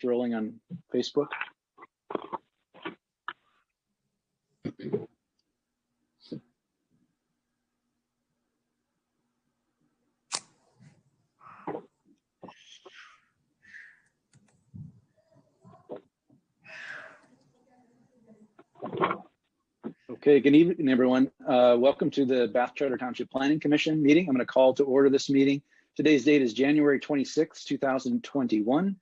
rolling on Facebook. Okay, good evening, everyone. Welcome to the Bath Charter Township Planning Commission meeting. I'm going to call to order this meeting. Today's date is January 26, 2021.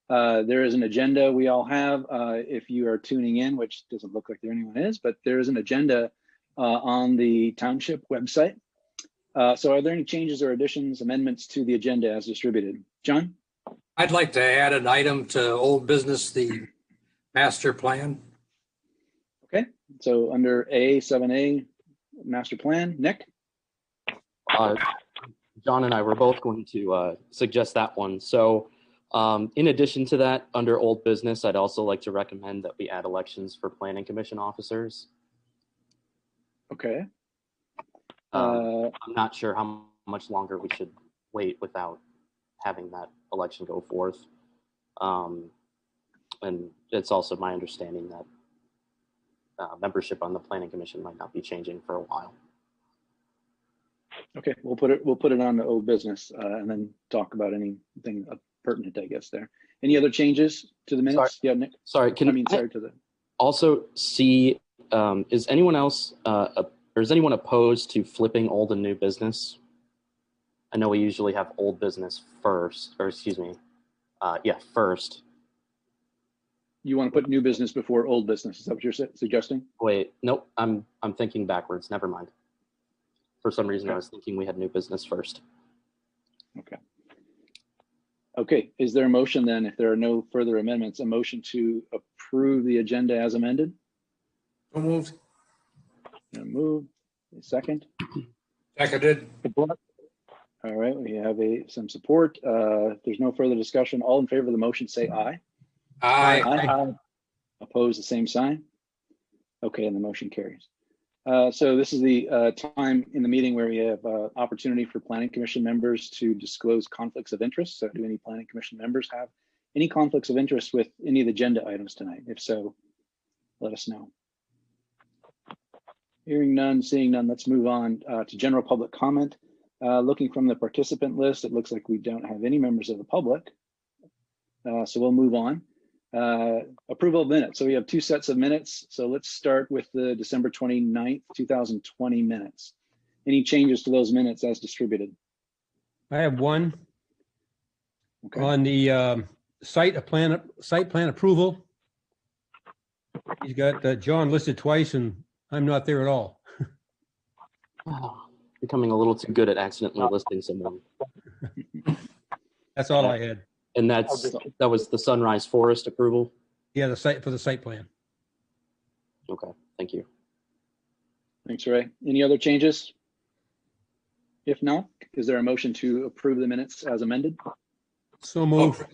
There is an agenda we all have. If you are tuning in, which doesn't look like there anyone is, but there is an agenda on the township website. So are there any changes or additions, amendments to the agenda as distributed? John? I'd like to add an item to old business, the master plan. Okay, so under A, 7A, master plan, Nick? John and I were both going to suggest that one. So in addition to that, under old business, I'd also like to recommend that we add elections for planning commission officers. Okay. I'm not sure how much longer we should wait without having that election go forth. And it's also my understanding that membership on the planning commission might not be changing for a while. Okay, we'll put it on the old business and then talk about anything pertinent, I guess, there. Any other changes to the minutes? Sorry. Yeah, Nick. Sorry, Sorry to the. Also see, is anyone else, or is anyone opposed to flipping old and new business? I know we usually have old business first, or excuse me, first. You want to put new business before old business? Is that what you're suggesting? Wait, nope, I'm thinking backwards. Never mind. For some reason, Okay. I was thinking we had new business first. Okay. Okay, is there a motion then, if there are no further amendments, a motion to approve the agenda as amended? So moved. Move. Second. Seconded. All right, we have some support. If there's no further discussion, all in favor of the motion say aye. Aye. Aye. Opposed, the same sign. Okay, and the motion carries. So this is the time in the meeting where we have opportunity for planning commission members to disclose conflicts of interest. So do any planning commission members have any conflicts of interest with any of the agenda items tonight? If so, let us know. Hearing none, seeing none, let's move on to general public comment. Looking from the participant list, it looks like we don't have any members of the public. So we'll move on. Approval of minutes. So we have two sets of minutes. So let's start with the December 29th, 2020 minutes. Any changes to those minutes as distributed? I have one. Okay. On the site plan approval. He's got John listed twice and I'm not there at all. Becoming a little too good at accidentally listing someone. That's all I had. And that was the Sunrise Forest approval? Yeah, the site plan. Okay, thank you. Thanks, Ray. Any other changes? If not, is there a motion to approve the minutes as amended? So move.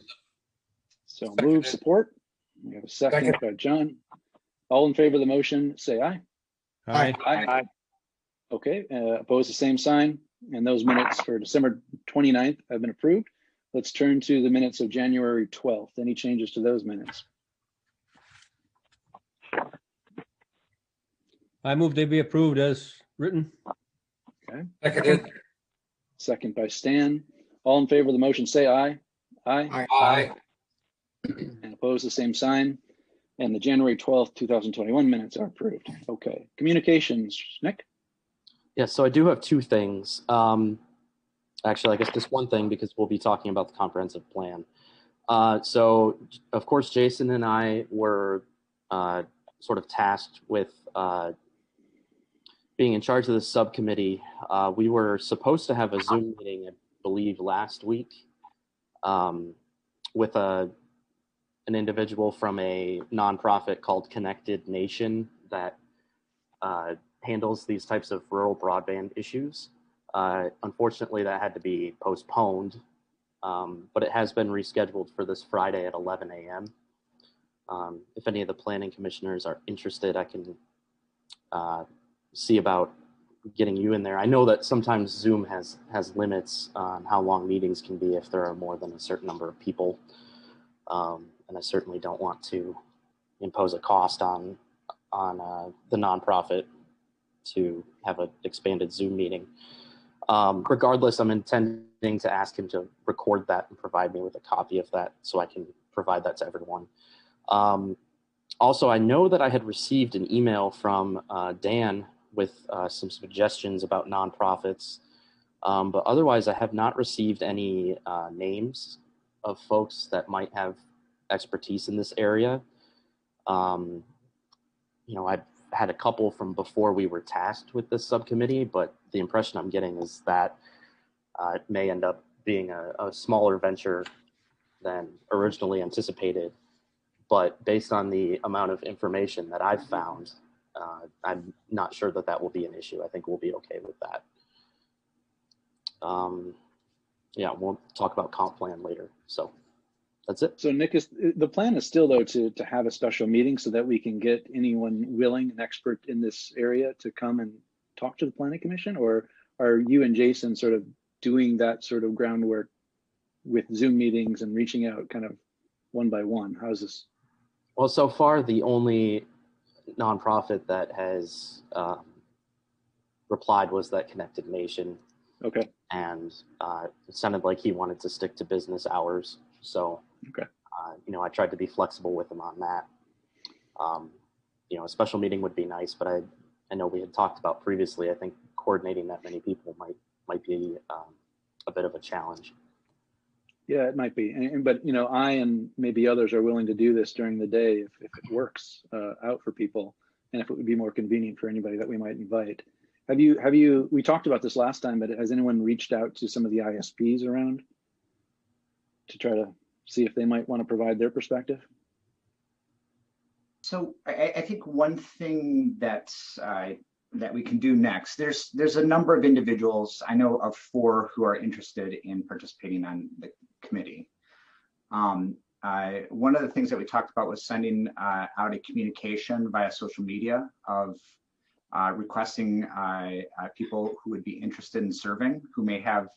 So move, support. We have a second by John. All in favor of the motion, say aye. Aye. Aye. Okay, opposed, the same sign. And those minutes for December 29th have been approved. Let's turn to the minutes of January 12th. Any changes to those minutes? I move they be approved as written. Okay. Seconded. Second by Stan. All in favor of the motion, say aye. Aye. Aye. And opposed, the same sign. And the January 12th, 2021 minutes are approved. Okay. Communications, Nick? Yes, so I do have two things. Actually, I guess just one thing because we'll be talking about the comprehensive plan. So, of course, Jason and I were sort of tasked with being in charge of the subcommittee. We were supposed to have a Zoom meeting, I believe, last week with an individual from a nonprofit called Connected Nation that handles these types of rural broadband issues. Unfortunately, that had to be postponed, but it has been rescheduled for this Friday at 11 a.m. If any of the planning commissioners are interested, I can see about getting you in there. I know that sometimes Zoom has limits on how long meetings can be if there are more than a certain number of people. and I certainly don't want to impose a cost on the nonprofit to have an expanded Zoom meeting. Regardless, I'm intending to ask him to record that and provide me with a copy of that so I can provide that to everyone. Also, I know that I had received an email from Dan with some suggestions about nonprofits, but otherwise I have not received any names of folks that might have expertise in this area. I've had a couple from before we were tasked with this subcommittee, but the impression I'm getting is that it may end up being a smaller venture than originally anticipated. But based on the amount of information that I've found, I'm not sure that that will be an issue. I think we'll be okay with that. Yeah, we'll talk about comp plan later. So that's it. So Nick, the plan is still though to have a special meeting so that we can get anyone willing, an expert in this area, to come and talk to the Planning Commission, or are you and Jason sort of doing that sort of groundwork with Zoom meetings and reaching out kind of one by one? How's this? Well, so far the only nonprofit that has replied was that Connected Nation. Okay. And it sounded like he wanted to stick to business hours. So, okay. I tried to be flexible with him on that. A special meeting would be nice, but I know we had talked about previously, I think coordinating that many people might be a bit of a challenge. Yeah, it might be. But I and maybe others are willing to do this during the day if it works out for people, and if it would be more convenient for anybody that we might invite. Have you, we talked about this last time, but has anyone reached out to some of the ISPs around to try to see if they might want to provide their perspective? So I think one thing that we can do next, there's a number of individuals, I know of 4 who are interested in participating on the committee. One of the things that we talked about was sending out a communication via social media of requesting people who would be interested in serving, who may have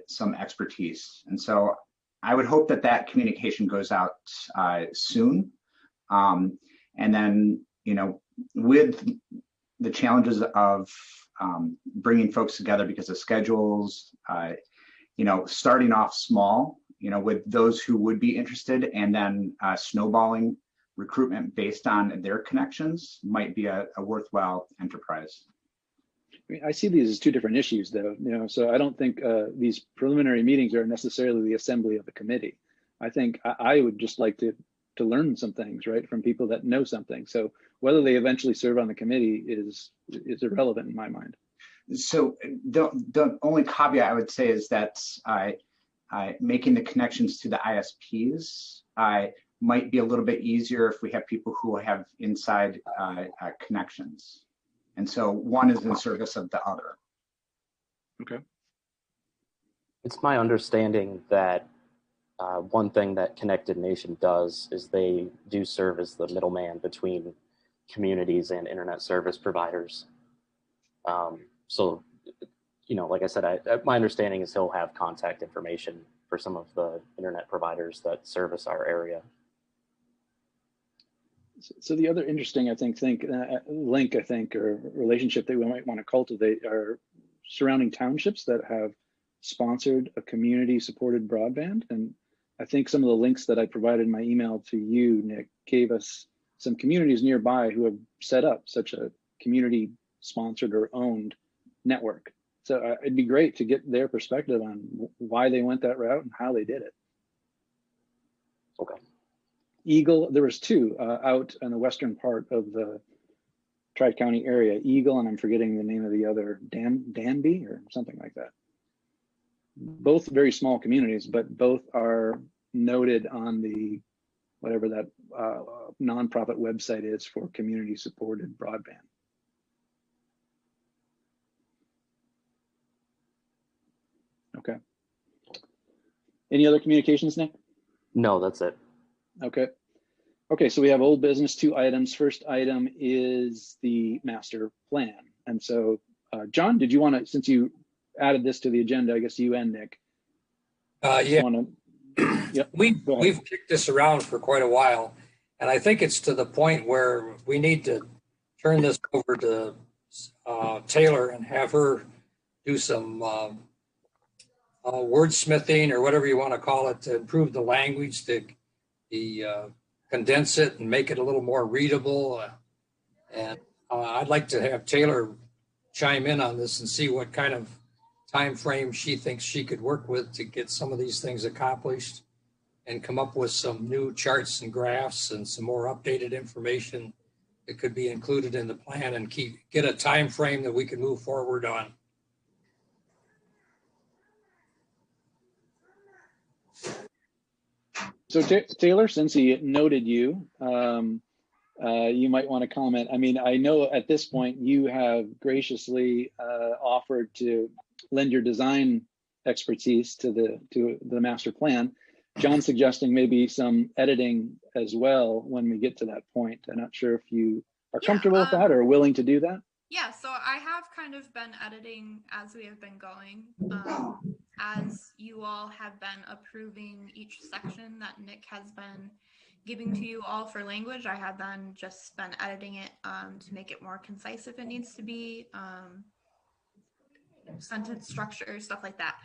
some expertise. And so I would hope that communication goes out soon. And then, with the challenges of bringing folks together because of schedules, starting off small, with those who would be interested, and then snowballing recruitment based on their connections might be a worthwhile enterprise. I see these as 2 different issues, though. So I don't think these preliminary meetings are necessarily the assembly of the committee. I think I would just like to learn some things, right, from people that know something. So whether they eventually serve on the committee is irrelevant in my mind. So the only caveat I would say is that making the connections to the ISPs might be a little bit easier if we have people who have inside connections. And so one is in service of the other. Okay. It's my understanding that one thing that Connected Nation does is they do serve as the middleman between communities and internet service providers. So, like I said, my understanding is he'll have contact information for some of the internet providers that service our area. So the other interesting, link, or relationship that we might want to cultivate are surrounding townships that have sponsored a community-supported broadband. And I think some of the links that I provided in my email to you, Nick, gave us some communities nearby who have set up such a community-sponsored or owned network. So it'd be great to get their perspective on why they went that route and how they did it. Okay. Eagle, there was 2 out in the western part of the Tri-County area. Eagle, and I'm forgetting the name of the other, Danby or something like that. Both very small communities, but both are noted on the, whatever that nonprofit website is for community-supported broadband. Okay. Any other communications, Nick? No, that's it. Okay, so we have old business, 2 items. First item is the master plan. And so, John, did you want to, since you added this to the agenda, I guess you and Nick. Yeah. Yep. We've Go ahead. kicked this around for quite a while, and I think it's to the point where we need to turn this over to Taylor and have her do some wordsmithing or whatever you want to call it to improve the language, to condense it and make it a little more readable. And I'd like to have Taylor chime in on this and see what kind of time frame she thinks she could work with to get some of these things accomplished and come up with some new charts and graphs and some more updated information that could be included in the plan and get a time frame that we can move forward on. So Taylor, since he noted you, you might want to comment. I mean, I know at this point you have graciously offered to lend your design expertise to the master plan. John's suggesting maybe some editing as well when we get to that point. I'm not sure if you are comfortable with that or willing to do that. Yeah, so I have kind of been editing as we have been going. As you all have been approving each section that Nick has been giving to you all for language, I have then just been editing it to make it more concise if it needs to be, sentence structure, stuff like that.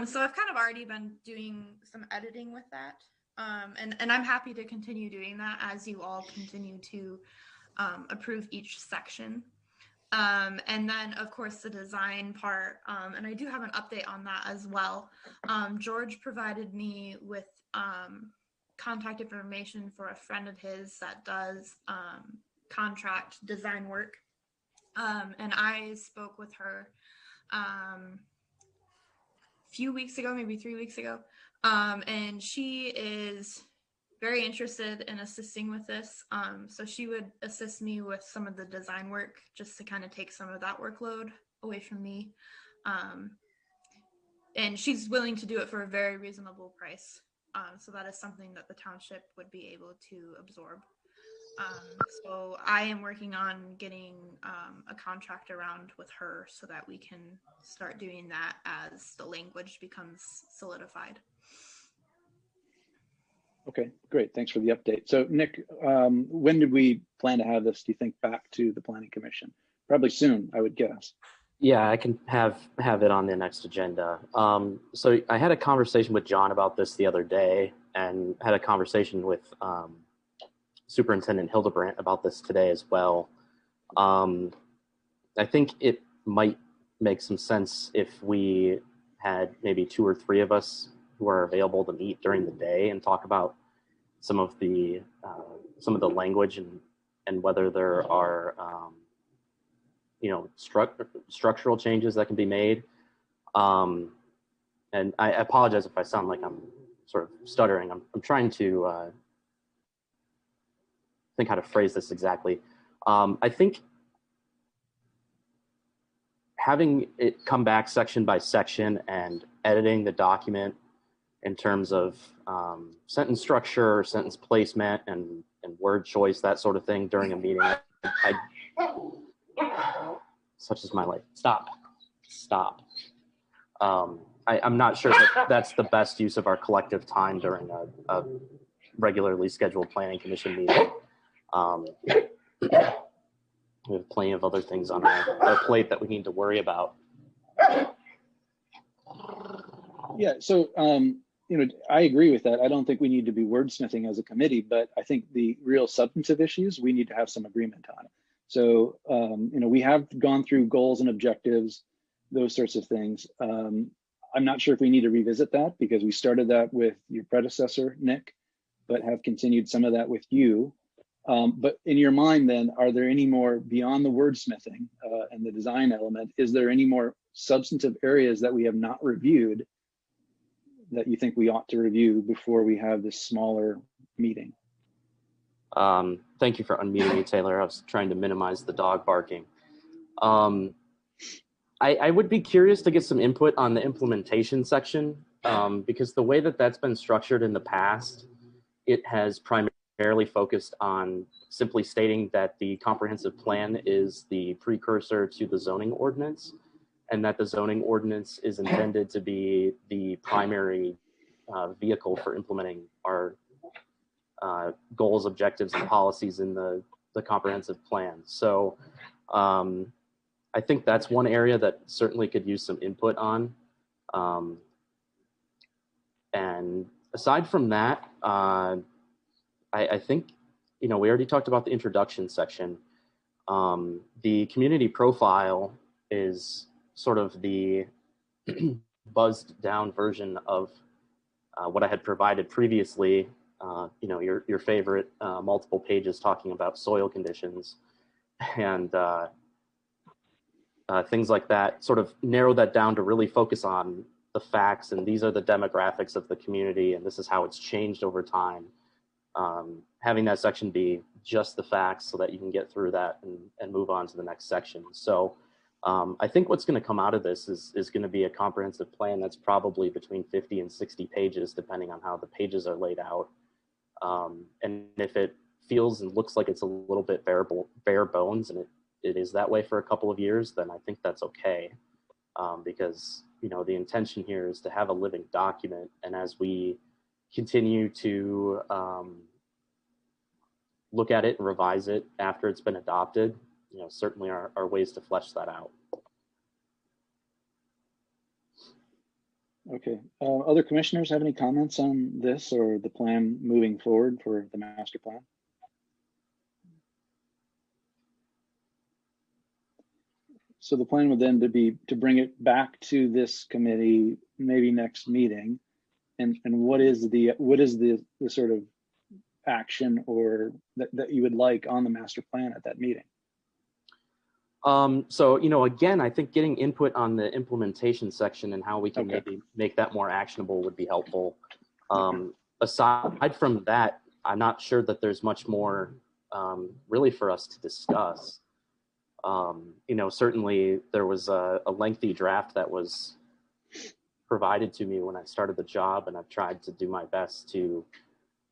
So I've kind of already been doing some editing with that. And I'm happy to continue doing that as you all continue to approve each section. And then of course the design part, and I do have an update on that as well. George provided me with contact information for a friend of his that does contract design work. And I spoke with her a few weeks ago, maybe 3 weeks ago. And she is very interested in assisting with this. So she would assist me with some of the design work just to kind of take some of that workload away from me. And she's willing to do it for a very reasonable price. So that is something that the township would be able to absorb. So I am working on getting a contract around with her so that we can start doing that as the language becomes solidified. Okay, great. Thanks for the update. So Nick, when did we plan to have this, do you think, back to the Planning Commission? Probably soon, I would guess. Yeah, I can have it on the next agenda. So I had a conversation with John about this the other day and had a conversation with Superintendent Hildebrandt about this today as well. I think it might make some sense if we had maybe 2 or 3 of us who are available to meet during the day and talk about some of the language and whether there are structural changes that can be made. And I apologize if I sound like I'm sort of stuttering. I'm trying to think how to phrase this exactly. I think having it come back section by section and editing the document in terms of sentence structure, sentence placement, and word choice, that sort of thing during a meeting, such as my life. Stop. I'm not sure that that's the best use of our collective time during a regularly scheduled planning commission meeting. We have plenty of other things on our plate that we need to worry about. Yeah, so I agree with that. I don't think we need to be wordsmithing as a committee, but I think the real substantive issues we need to have some agreement on. So we have gone through goals and objectives, those sorts of things. I'm not sure if we need to revisit that because we started that with your predecessor, Nick, but have continued some of that with you. But in your mind then, are there any more beyond the wordsmithing and the design element? Is there any more substantive areas that we have not reviewed that you think we ought to review before we have this smaller meeting? Thank you for unmuting me, Taylor. I was trying to minimize the dog barking. I would be curious to get some input on the implementation section because the way that that's been structured in the past, it has primarily focused on simply stating that the comprehensive plan is the precursor to the zoning ordinance and that the zoning ordinance is intended to be the primary vehicle for implementing our goals, objectives, and policies in the comprehensive plan. So I think that's one area that certainly could use some input on. And aside from that, I think, we already talked about the introduction section. The community profile is sort of the buzzed down version of what I had provided previously. Your favorite multiple pages talking about soil conditions and things like that, sort of narrow that down to really focus on the facts, and these are the demographics of the community, and this is how it's changed over time. Having that section be just the facts so that you can get through that and move on to the next section. So I think what's going to come out of this is going to be a comprehensive plan that's probably between 50 and 60 pages, depending on how the pages are laid out. And if it feels and looks like it's a little bit bare bones, and it is that way for a couple of years, then I think that's okay. Because, the intention here is to have a living document. And as we continue to look at it and revise it after it's been adopted, certainly are ways to flesh that out. Okay. Other commissioners have any comments on this or the plan moving forward for the master plan? So the plan would then be to bring it back to this committee, maybe next meeting. And what is the sort of action or that you would like on the master plan at that meeting? So, again, I think getting input on the implementation section and how we can maybe make that more actionable would be helpful. Aside from that, I'm not sure that there's much more really for us to discuss. Certainly there was a lengthy draft that was provided to me when I started the job, and I've tried to do my best to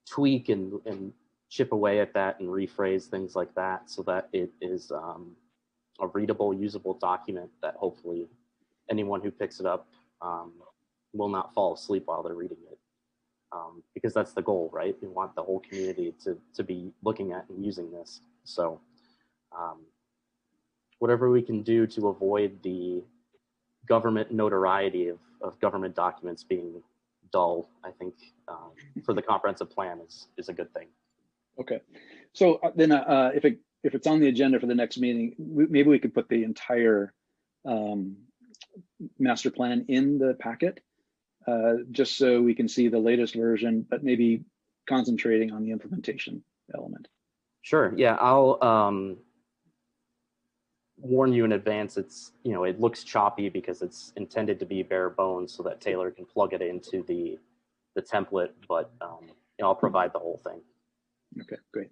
tweak and chip away at that and rephrase things like that so that it is a readable, usable document that hopefully anyone who picks it up will not fall asleep while they're reading it. Because that's the goal, right? We want the whole community to be looking at and using this. So whatever we can do to avoid the government notoriety of government documents being dull, I think for the comprehensive plan is a good thing. Okay. So then if it's on the agenda for the next meeting, maybe we could put the entire master plan in the packet, just so we can see the latest version, but maybe concentrating on the implementation element. Sure. Yeah, I'll warn you in advance. It's, it looks choppy because it's intended to be bare bones so that Taylor can plug it into the template, but I'll provide the whole thing. Okay, great.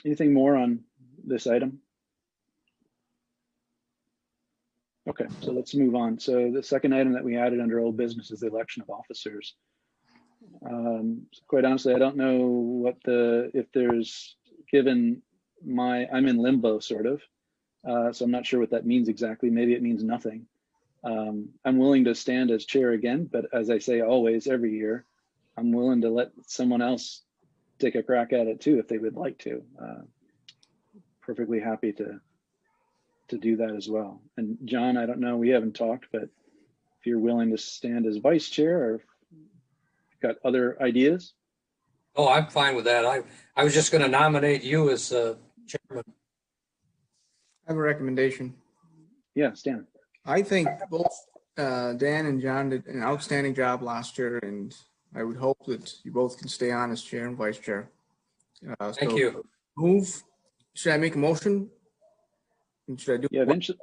Anything more on this item? Okay, so let's move on. So the second item that we added under old business is the election of officers. Quite honestly, I don't know if there's given I'm in limbo sort of. So I'm not sure what that means exactly. Maybe it means nothing. I'm willing to stand as chair again, but as I say always, every year, I'm willing to let someone else take a crack at it too if they would like to. Perfectly happy to do that as well. And John, I don't know, we haven't talked, but if you're willing to stand as vice chair or if you've got other ideas. Oh, I'm fine with that. I was just going to nominate you as chairman. I have a recommendation. Yeah, Stan. I think both Dan and John did an outstanding job last year, and I would hope that you both can stay on as chair and vice chair. Thank you. Should I make a motion? And should I do? Yeah, eventually.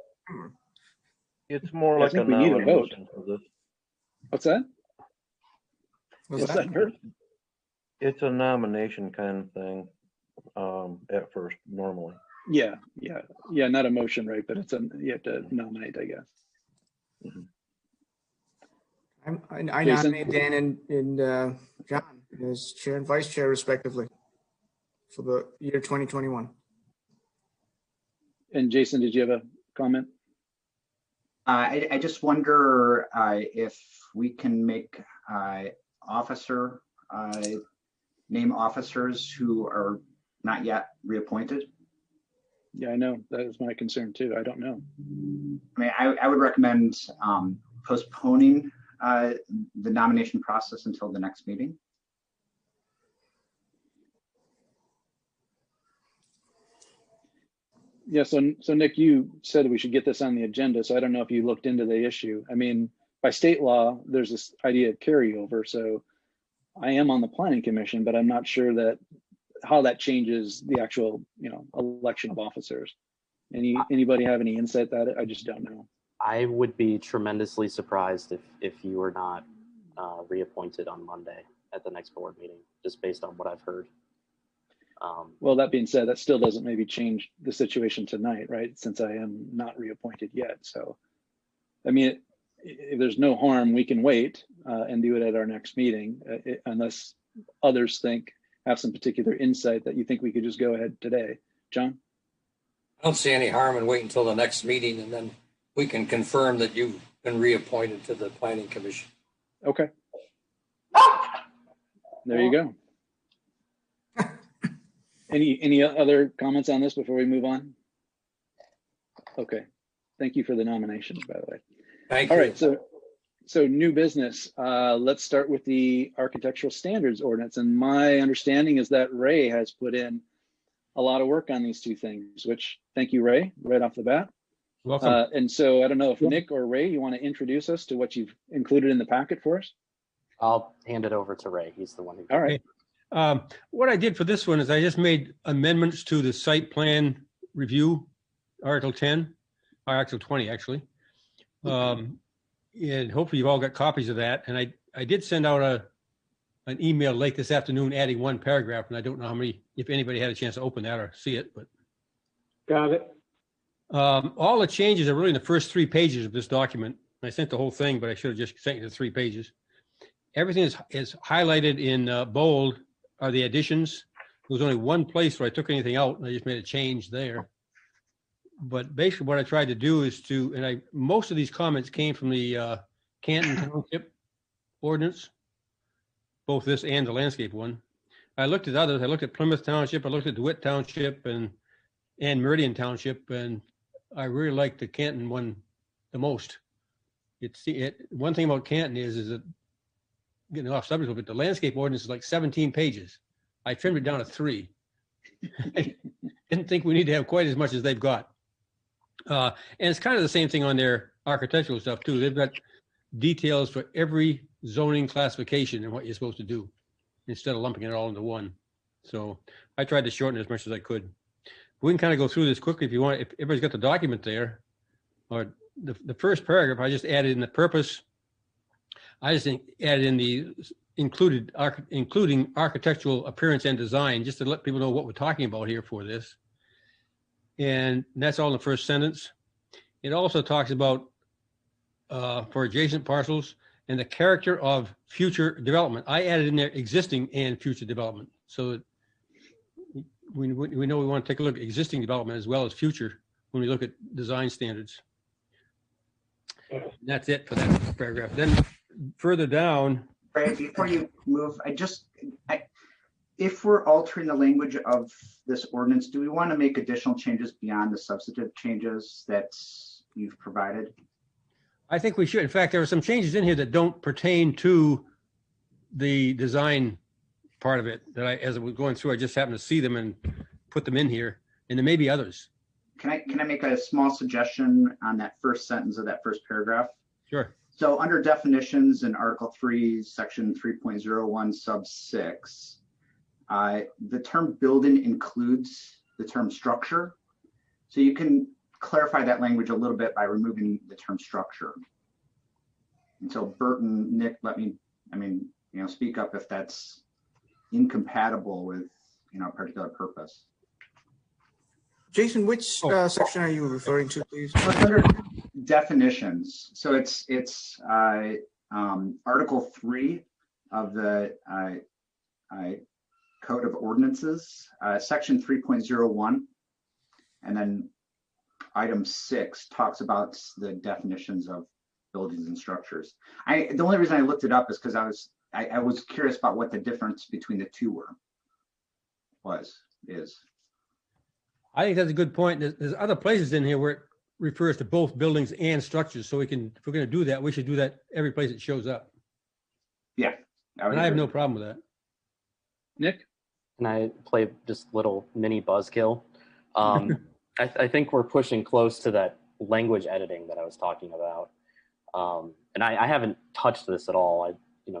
It's more like a nomination for this. What's that? What's that? It's a nomination kind of thing at first, normally. Yeah, not a motion, right? But you have to nominate, I guess. Mm-hmm. I nominate Dan and John as chair and vice chair, respectively, for the year 2021. And Jason, did you have a comment? I just wonder if we can make officer, name officers who are not yet reappointed? Yeah, I know. That is my concern too. I don't know. I mean, I would recommend postponing the nomination process until the next meeting. Yeah, so Nick, you said we should get this on the agenda, so I don't know if you looked into the issue. I mean, by state law, there's this idea of carryover, so I am on the planning commission, but I'm not sure that how that changes the actual, election of officers. Anybody have any insight that I just don't know. I would be tremendously surprised if you were not reappointed on Monday at the next board meeting, just based on what I've heard. Well, that being said, that still doesn't maybe change the situation tonight, right? Since I am not reappointed yet. So, I mean, if there's no harm, we can wait and do it at our next meeting, unless others have some particular insight that you think we could just go ahead today. John? I don't see any harm in waiting until the next meeting, and then we can confirm that you've been reappointed to the planning commission. Okay. There you go. Any other comments on this before we move on? Okay. Thank you for the nomination, by the way. Thank you. All right. So new business. Let's start with the architectural standards ordinance. And my understanding is that Ray has put in a lot of work on these two things, which thank you, Ray, right off the bat. Welcome. And so I don't know if Nick or Ray, you want to introduce us to what you've included in the packet for us? I'll hand it over to Ray. He's the one who. All right. What I did for this one is I just made amendments to the site plan review, Article 10, or Article 20, actually. And hopefully you've all got copies of that. And I did send out an email late this afternoon adding one paragraph, and I don't know if anybody had a chance to open that or see it, but. Got it. All the changes are really in the first 3 pages of this document. I sent the whole thing, but I should have just sent you the 3 pages. Everything is highlighted in bold are the additions. There was only one place where I took anything out, and I just made a change there. But basically what I tried to do is most of these comments came from the Canton Township ordinance, both this and the landscape one. I looked at others. I looked at Plymouth Township, I looked at DeWitt Township and Meridian Township, and I really like the Canton one the most. One thing about Canton is that, getting off subject a little bit, the landscape ordinance is like 17 pages. I trimmed it down to 3. I didn't think we need to have quite as much as they've got. And it's kind of the same thing on their architectural stuff too. They've got details for every zoning classification and what you're supposed to do instead of lumping it all into one. So I tried to shorten it as much as I could. We can kind of go through this quickly if you want. If everybody's got the document there, or the first paragraph, I just added in the purpose. I just added in the including architectural appearance and design, just to let people know what we're talking about here for this. And that's all in the first sentence. It also talks about for adjacent parcels and the character of future development. I added in there existing and future development, so that we know we want to take a look at existing development as well as future when we look at design standards. And that's it for that paragraph. Then further down. Right, before you move, if we're altering the language of this ordinance, do we want to make additional changes beyond the substantive changes that you've provided? I think we should. In fact, there are some changes in here that don't pertain to the design part of it that as I was going through, I just happened to see them and put them in here, and there may be others. Can I make a small suggestion on that first sentence of that first paragraph? Sure. So under definitions in Article 3, Section 3.01, sub 6, the term building includes the term structure. So you can clarify that language a little bit by removing the term structure. And so Burton, Nick, speak up if that's incompatible with, a particular purpose. Jason, which section are you referring to, please? So it's under definitions. So it's Article 3 of the Code of Ordinances, Section 3.01, and then Item 6 talks about the definitions of buildings and structures. The only reason I looked it up is because I was curious about what the difference between the two is. I think that's a good point. There's other places in here where it refers to both buildings and structures. So if we're going to do that, we should do that every place it shows up. Yeah. And I have no problem with that. Nick? Can I play just little mini buzzkill? I think we're pushing close to that language editing that I was talking about. And I haven't touched this at all. I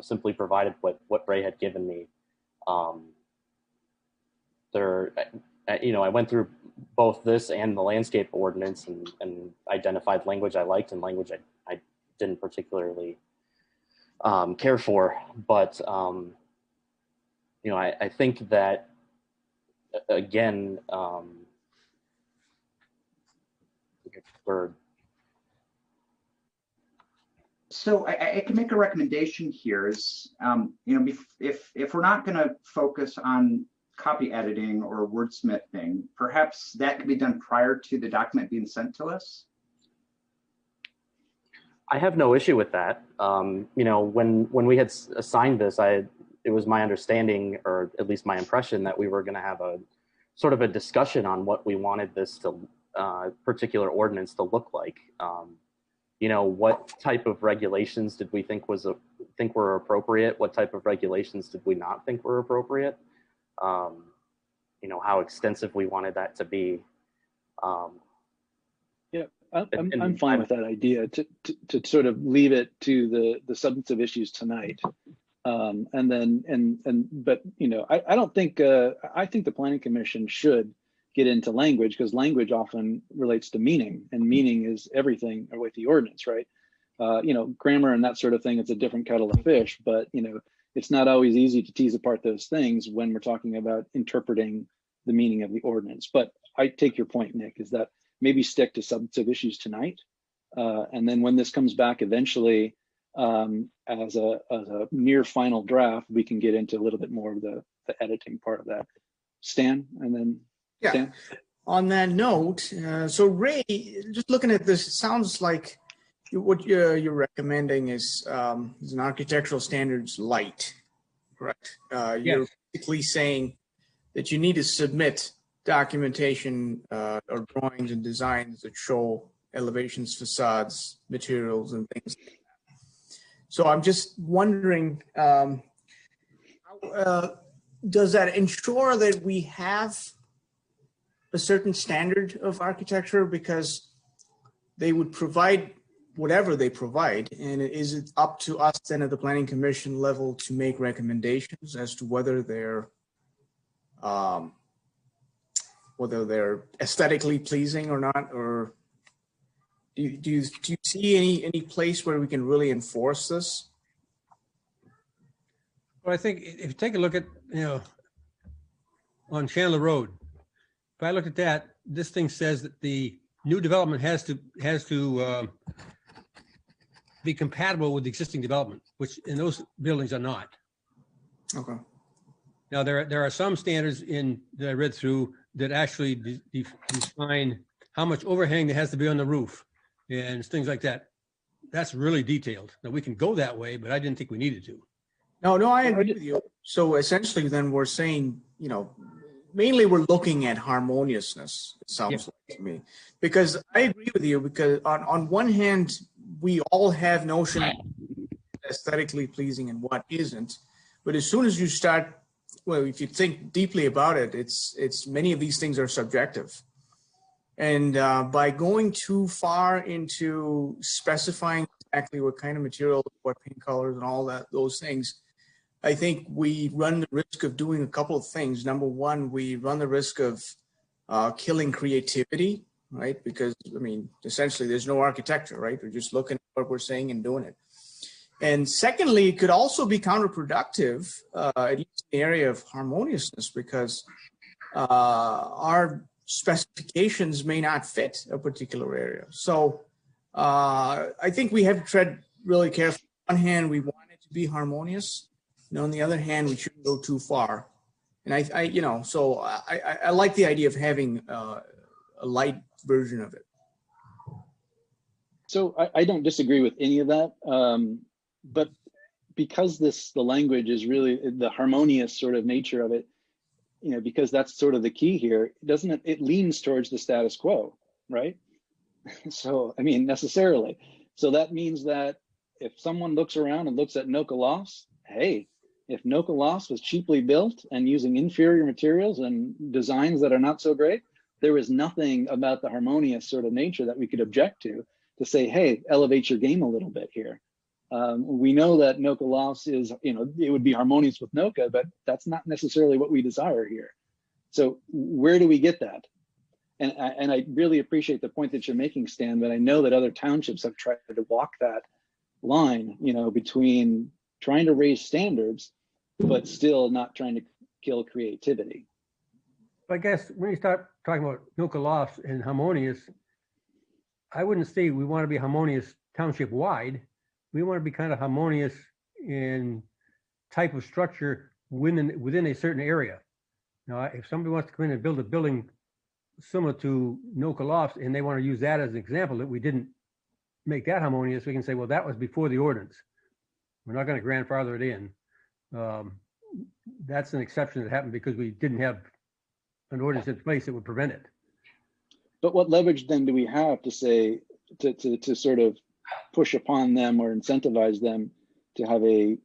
simply provided what Ray had given me. I went through both this and the landscape ordinance and identified language I liked and language I didn't particularly care for. But, I think that, again, So I can make a recommendation here is, if we're not going to focus on copy editing or wordsmithing, perhaps that could be done prior to the document being sent to us. I have no issue with that. When we had assigned this, it was my understanding, or at least my impression, that we were going to have a sort of a discussion on what we wanted this to particular ordinance to look like. What type of regulations did we think were appropriate? What type of regulations did we not think were appropriate? How extensive we wanted that to be. I'm fine with that idea to sort of leave it to the substantive issues tonight. I don't think, I think the Planning Commission should get into language, because language often relates to meaning, and meaning is everything with the ordinance, right? Grammar and that sort of thing, it's a different kettle of fish, but it's not always easy to tease apart those things when we're talking about interpreting the meaning of the ordinance. But I take your point, Nick, is that maybe stick to substantive issues tonight. And then when this comes back eventually as a near final draft, we can get into a little bit more of the editing part of that. Stan, and then Yeah. Stan? On that note, so Ray, just looking at this, it sounds like what you're recommending is an architectural standards light, correct? You're basically saying that you need to submit documentation or drawings and designs that show elevations, facades, materials, and things like that. So I'm just wondering, does that ensure that we have a certain standard of architecture, because they would provide whatever they provide, and is it up to us then at the Planning Commission level to make recommendations as to whether they're aesthetically pleasing or not? Or do you see any place where we can really enforce this? Well, I think if you take a look at, on Chandler Road, if I look at that, this thing says that the new development has to be compatible with the existing development, which in those buildings are not. Okay. Now, there are some standards that I read through that actually define how much overhang there has to be on the roof and things like that. That's really detailed. Now, we can go that way, but I didn't think we needed to. No, I agree with you. So essentially then we're saying, mainly we're looking at harmoniousness, it sounds like to me. Because I agree with you, because on one hand, we all have notion of aesthetically pleasing and what isn't. But as soon as you start, well, if you think deeply about it, it's many of these things are subjective. And by going too far into specifying exactly what kind of material, what paint colors and all those things, I think we run the risk of doing a couple of things. Number one, we run the risk of killing creativity, right? Because, essentially there's no architecture, right? We're just looking at what we're saying and doing it. And secondly, it could also be counterproductive, at least in the area of harmoniousness, because our specifications may not fit a particular area. So I think we have to tread really carefully. On one hand, we want it to be harmonious. And on the other hand, we shouldn't go too far. And I like the idea of having a light version of it. So I don't disagree with any of that. But because the language is really the harmonious sort of nature of it, because that's sort of the key here, it leans towards the status quo, right? So, I mean, necessarily. So that means that if someone looks around and looks at Noka Lofts, hey, if Noka Lofts was cheaply built and using inferior materials and designs that are not so great, there is nothing about the harmonious sort of nature that we could object to say, hey, elevate your game a little bit here. We know that Noka Lofts is, it would be harmonious with Noka, but that's not necessarily what we desire here. So where do we get that? And I really appreciate the point that you're making, Stan, but I know that other townships have tried to walk that line, between trying to raise standards, but still not trying to kill creativity. I guess when you start talking about Noka Lofts and harmonious, I wouldn't say we want to be harmonious township wide. We want to be kind of harmonious in type of structure within a certain area. Now, if somebody wants to come in and build a building similar to Noka Lofts and they want to use that as an example that we didn't make that harmonious, we can say, well, that was before the ordinance. We're not going to grandfather it in. That's an exception that happened because we didn't have an ordinance in place that would prevent it. But what leverage then do we have to say, to sort of push upon them or incentivize them to have a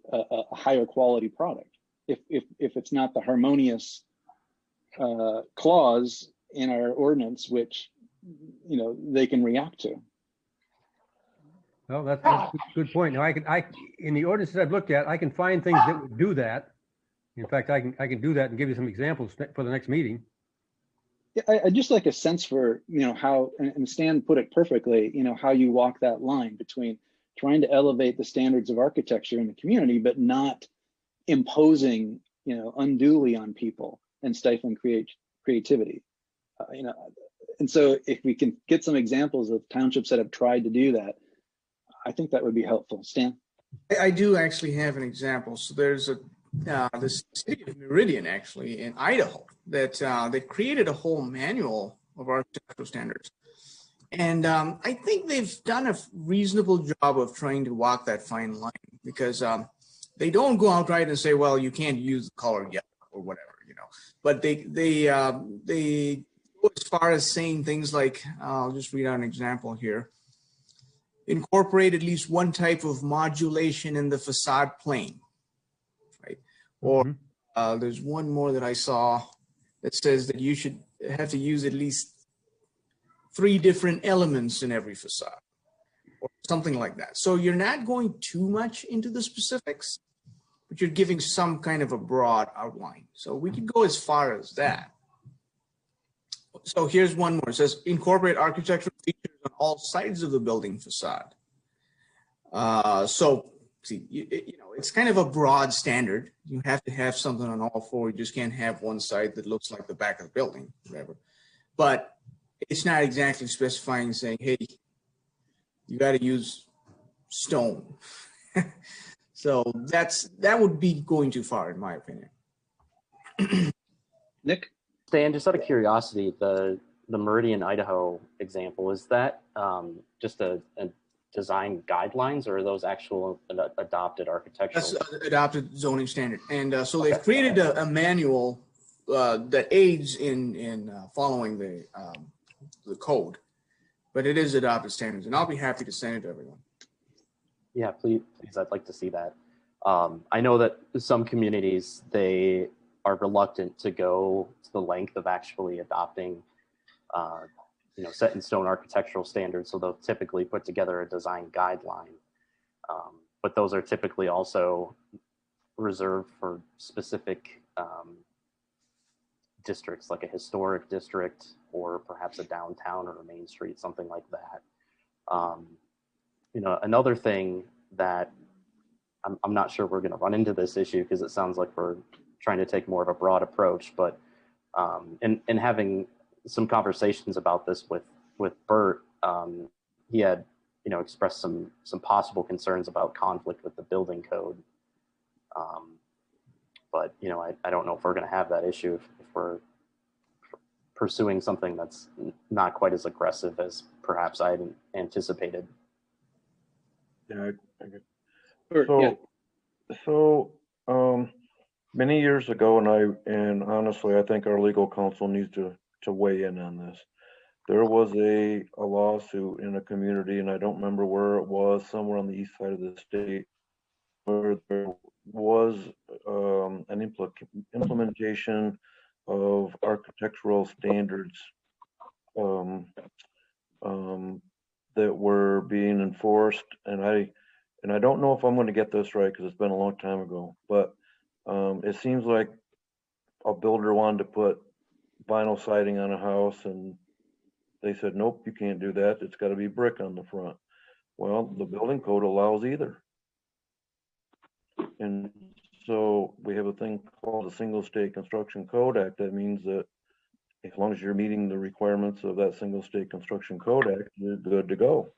higher quality product if it's not the harmonious clause in our ordinance which they can react to? Well, that's a good point. Now, I in the ordinances I've looked at, I can find things that would do that. In fact, I can do that and give you some examples for the next meeting. Yeah, I just like a sense for how, and Stan put it perfectly, how you walk that line between trying to elevate the standards of architecture in the community, but not imposing unduly on people and stifling creativity. And so if we can get some examples of townships that have tried to do that, I think that would be helpful. Stan? I do actually have an example. So there's the city of Meridian, actually, in Idaho, that they created a whole manual of architectural standards. And I think they've done a reasonable job of trying to walk that fine line, because they don't go outright and say, well, you can't use the color yellow or whatever, but they go as far as saying things like, I'll just read out an example here. Incorporate at least one type of modulation in the facade plane, right? Or there's one more that I saw that says that you should have to use at least 3 different elements in every facade, or something like that. So you're not going too much into the specifics, but you're giving some kind of a broad outline. So we could go as far as that. So here's one more. It says incorporate architectural features on all sides of the building facade. So see, it's kind of a broad standard. You have to have something on all 4. You just can't have one side that looks like the back of the building, whatever. But it's not exactly specifying, saying, hey, you got to use stone. So that would be going too far, in my opinion. Nick? Stan, just out of curiosity, the Meridian, Idaho example, is that just a design guidelines, or are those actual adopted architectural? That's adopted zoning standard. And so they've created a manual that aids in following the code, but it is adopted standards, and I'll be happy to send it to everyone. Yeah, please, I'd like to see that. I know that some communities, they are reluctant to go to the length of actually adopting set in stone architectural standards. So they'll typically put together a design guideline. But those are typically also reserved for specific districts, like a historic district, or perhaps a downtown or a main street, something like that. Another thing that I'm not sure we're going to run into this issue, because it sounds like we're trying to take more of a broad approach, but and having some conversations about this with Bert, he had expressed some possible concerns about conflict with the building code. But I don't know if we're going to have that issue if we're pursuing something that's not quite as aggressive as perhaps I had anticipated. Yeah, Bert, so yeah. So, many years ago, and honestly, I think our legal counsel needs to weigh in on this. There was a lawsuit in a community, and I don't remember where it was, somewhere on the east side of the state, where there was an implementation of architectural standards that were being enforced, and I don't know if I'm going to get this right because it's been a long time ago, but it seems like a builder wanted to put vinyl siding on a house, and they said, nope, you can't do that. It's got to be brick on the front. Well, the building code allows either. And so we have a thing called the Single State Construction Code Act. That means that as long as you're meeting the requirements of that Single State Construction Code Act, you're good to go.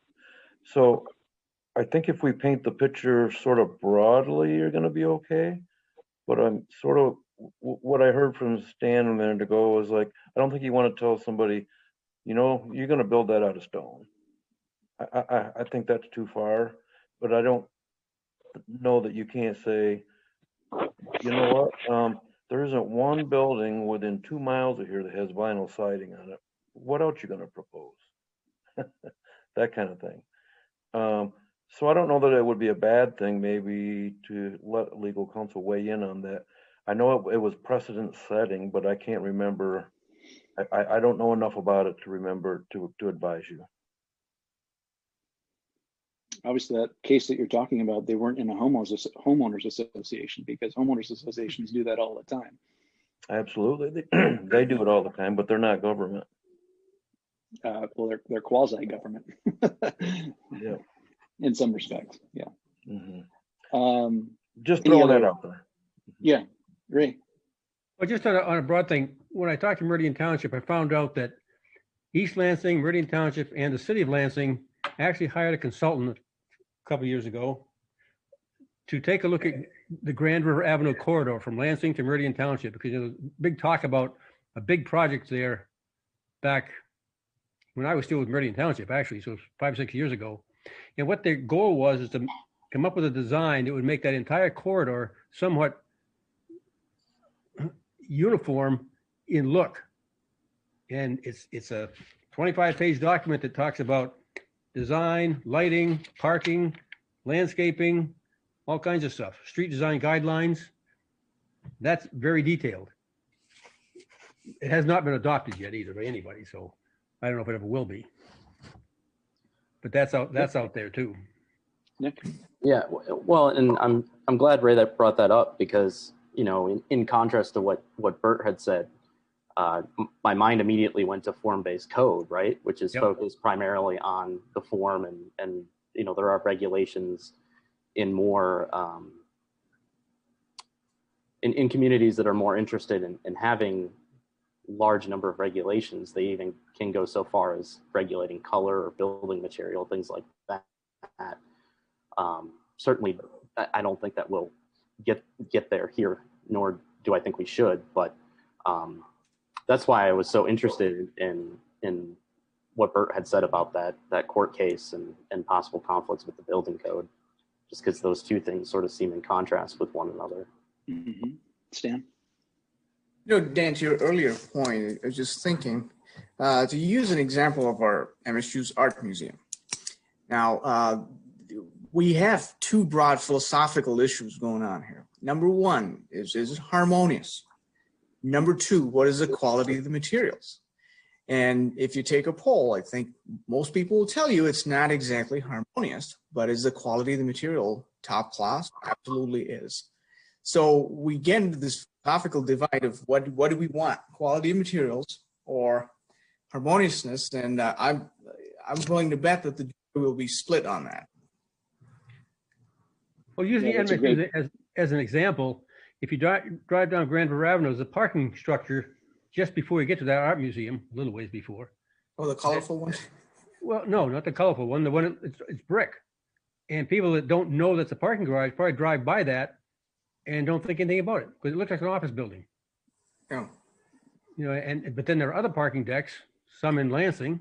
So I think if we paint the picture sort of broadly, you're going to be okay. But I'm sort of, what I heard from Stan a minute ago was like, I don't think you want to tell somebody, you know, you're going to build that out of stone. I think that's too far, but I don't know that you can't say, you know what, there isn't one building within 2 miles of here that has vinyl siding on it. What else you going to propose? That kind of thing. So I don't know that it would be a bad thing maybe to let legal counsel weigh in on that. I know it was precedent setting, but I can't remember. I don't know enough about it to remember to advise you. Obviously, that case that you're talking about, they weren't in a homeowners association, because homeowners associations do that all the time. Absolutely, they do it all the time, but they're not government. Well, they're quasi-government. Yeah. In some respects, yeah. Mm-hmm. Just throwing that out there. Yeah, great. Well, just on a broad thing, when I talked to Meridian Township, I found out that East Lansing, Meridian Township, and the city of Lansing actually hired a consultant a couple of years ago to take a look at the Grand River Avenue corridor from Lansing to Meridian Township, because there was big talk about a big project there back when I was still with Meridian Township, actually, so 5 or 6 years ago. And what their goal was is to come up with a design that would make that entire corridor somewhat uniform in look. And it's a 25-page document that talks about design, lighting, parking, landscaping, all kinds of stuff, street design guidelines. That's very detailed. It has not been adopted yet either by anybody, so I don't know if it ever will be. But that's out there too. Nick? Yeah, well, and I'm glad Ray that brought that up, because, you know, in contrast to what Bert had said, my mind immediately went to form-based code, right, which is focused primarily on the form, and you know, there are regulations in more in communities that are more interested in having large number of regulations. They even can go so far as regulating color or building material, things like that. Certainly, I don't think that will get there here, nor do I think we should. But that's why I was so interested in what Bert had said about that court case and possible conflicts with the building code, just because those two things sort of seem in contrast with one another. Mm-hmm. Stan? You know, Dan, to your earlier point, I was just thinking to use an example of our MSU's art museum. Now, we have two broad philosophical issues going on here. Number one is it harmonious? Number two, what is the quality of the materials? And if you take a poll, I think most people will tell you it's not exactly harmonious, but is the quality of the material top class? Absolutely is. So we get into this philosophical divide of what do we want, quality of materials or harmoniousness, and I'm willing to bet that the jury will be split on that. Well, using MSU as an example, if you drive down Grand River Avenue, there's a parking structure just before you get to that art museum, a little ways before. Oh, the colorful one? Well, no, not the colorful one. The one it's brick, and people that don't know that's a parking garage probably drive by that and don't think anything about it because it looks like an office building. Yeah. You know, but then there are other parking decks, some in Lansing,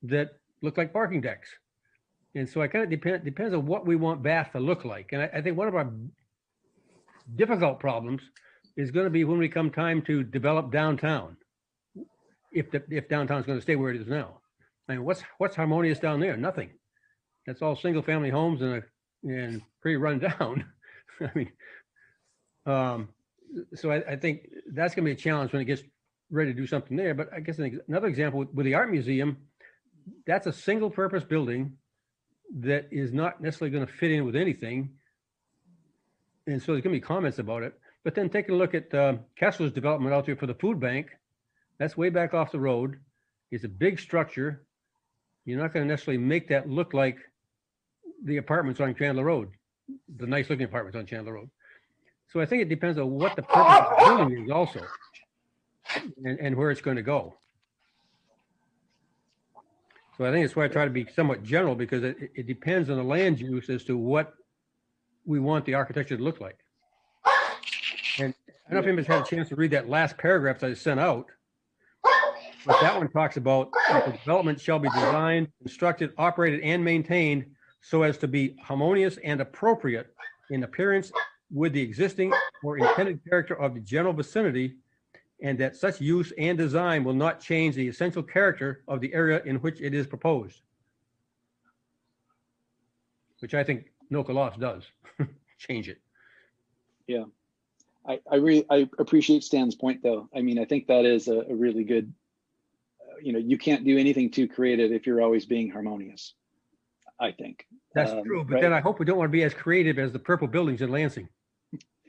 that look like parking decks. And so it kind of depends on what we want Bath to look like. And I think one of our difficult problems is going to be when we come time to develop downtown. If downtown is going to stay where it is now. I mean, what's harmonious down there? Nothing. That's all single family homes and pretty run down. I mean, so I think that's going to be a challenge when it gets ready to do something there. But I guess another example with the art museum, that's a single purpose building that is not necessarily going to fit in with anything. And so there's going to be comments about it. But then take a look at Kessler's development out there for the food bank. That's way back off the road. It's a big structure. You're not going to necessarily make that look like the apartments on Chandler Road, the nice looking apartments on Chandler Road. So I think it depends on what the purpose of the building is also, and where it's going to go. So I think it's why I try to be somewhat general, because it depends on the land use as to what we want the architecture to look like. And I don't know if anybody's had a chance to read that last paragraph that I sent out, but that one talks about the development shall be designed, constructed, operated, and maintained so as to be harmonious and appropriate in appearance with the existing or intended character of the general vicinity, and that such use and design will not change the essential character of the area in which it is proposed. Which I think Noka Lofts does change it. Yeah, I appreciate Stan's point though. I mean, I think that is a really good, you can't do anything too creative if you're always being harmonious, I think. That's true, but right? then I hope we don't want to be as creative as the purple buildings in Lansing.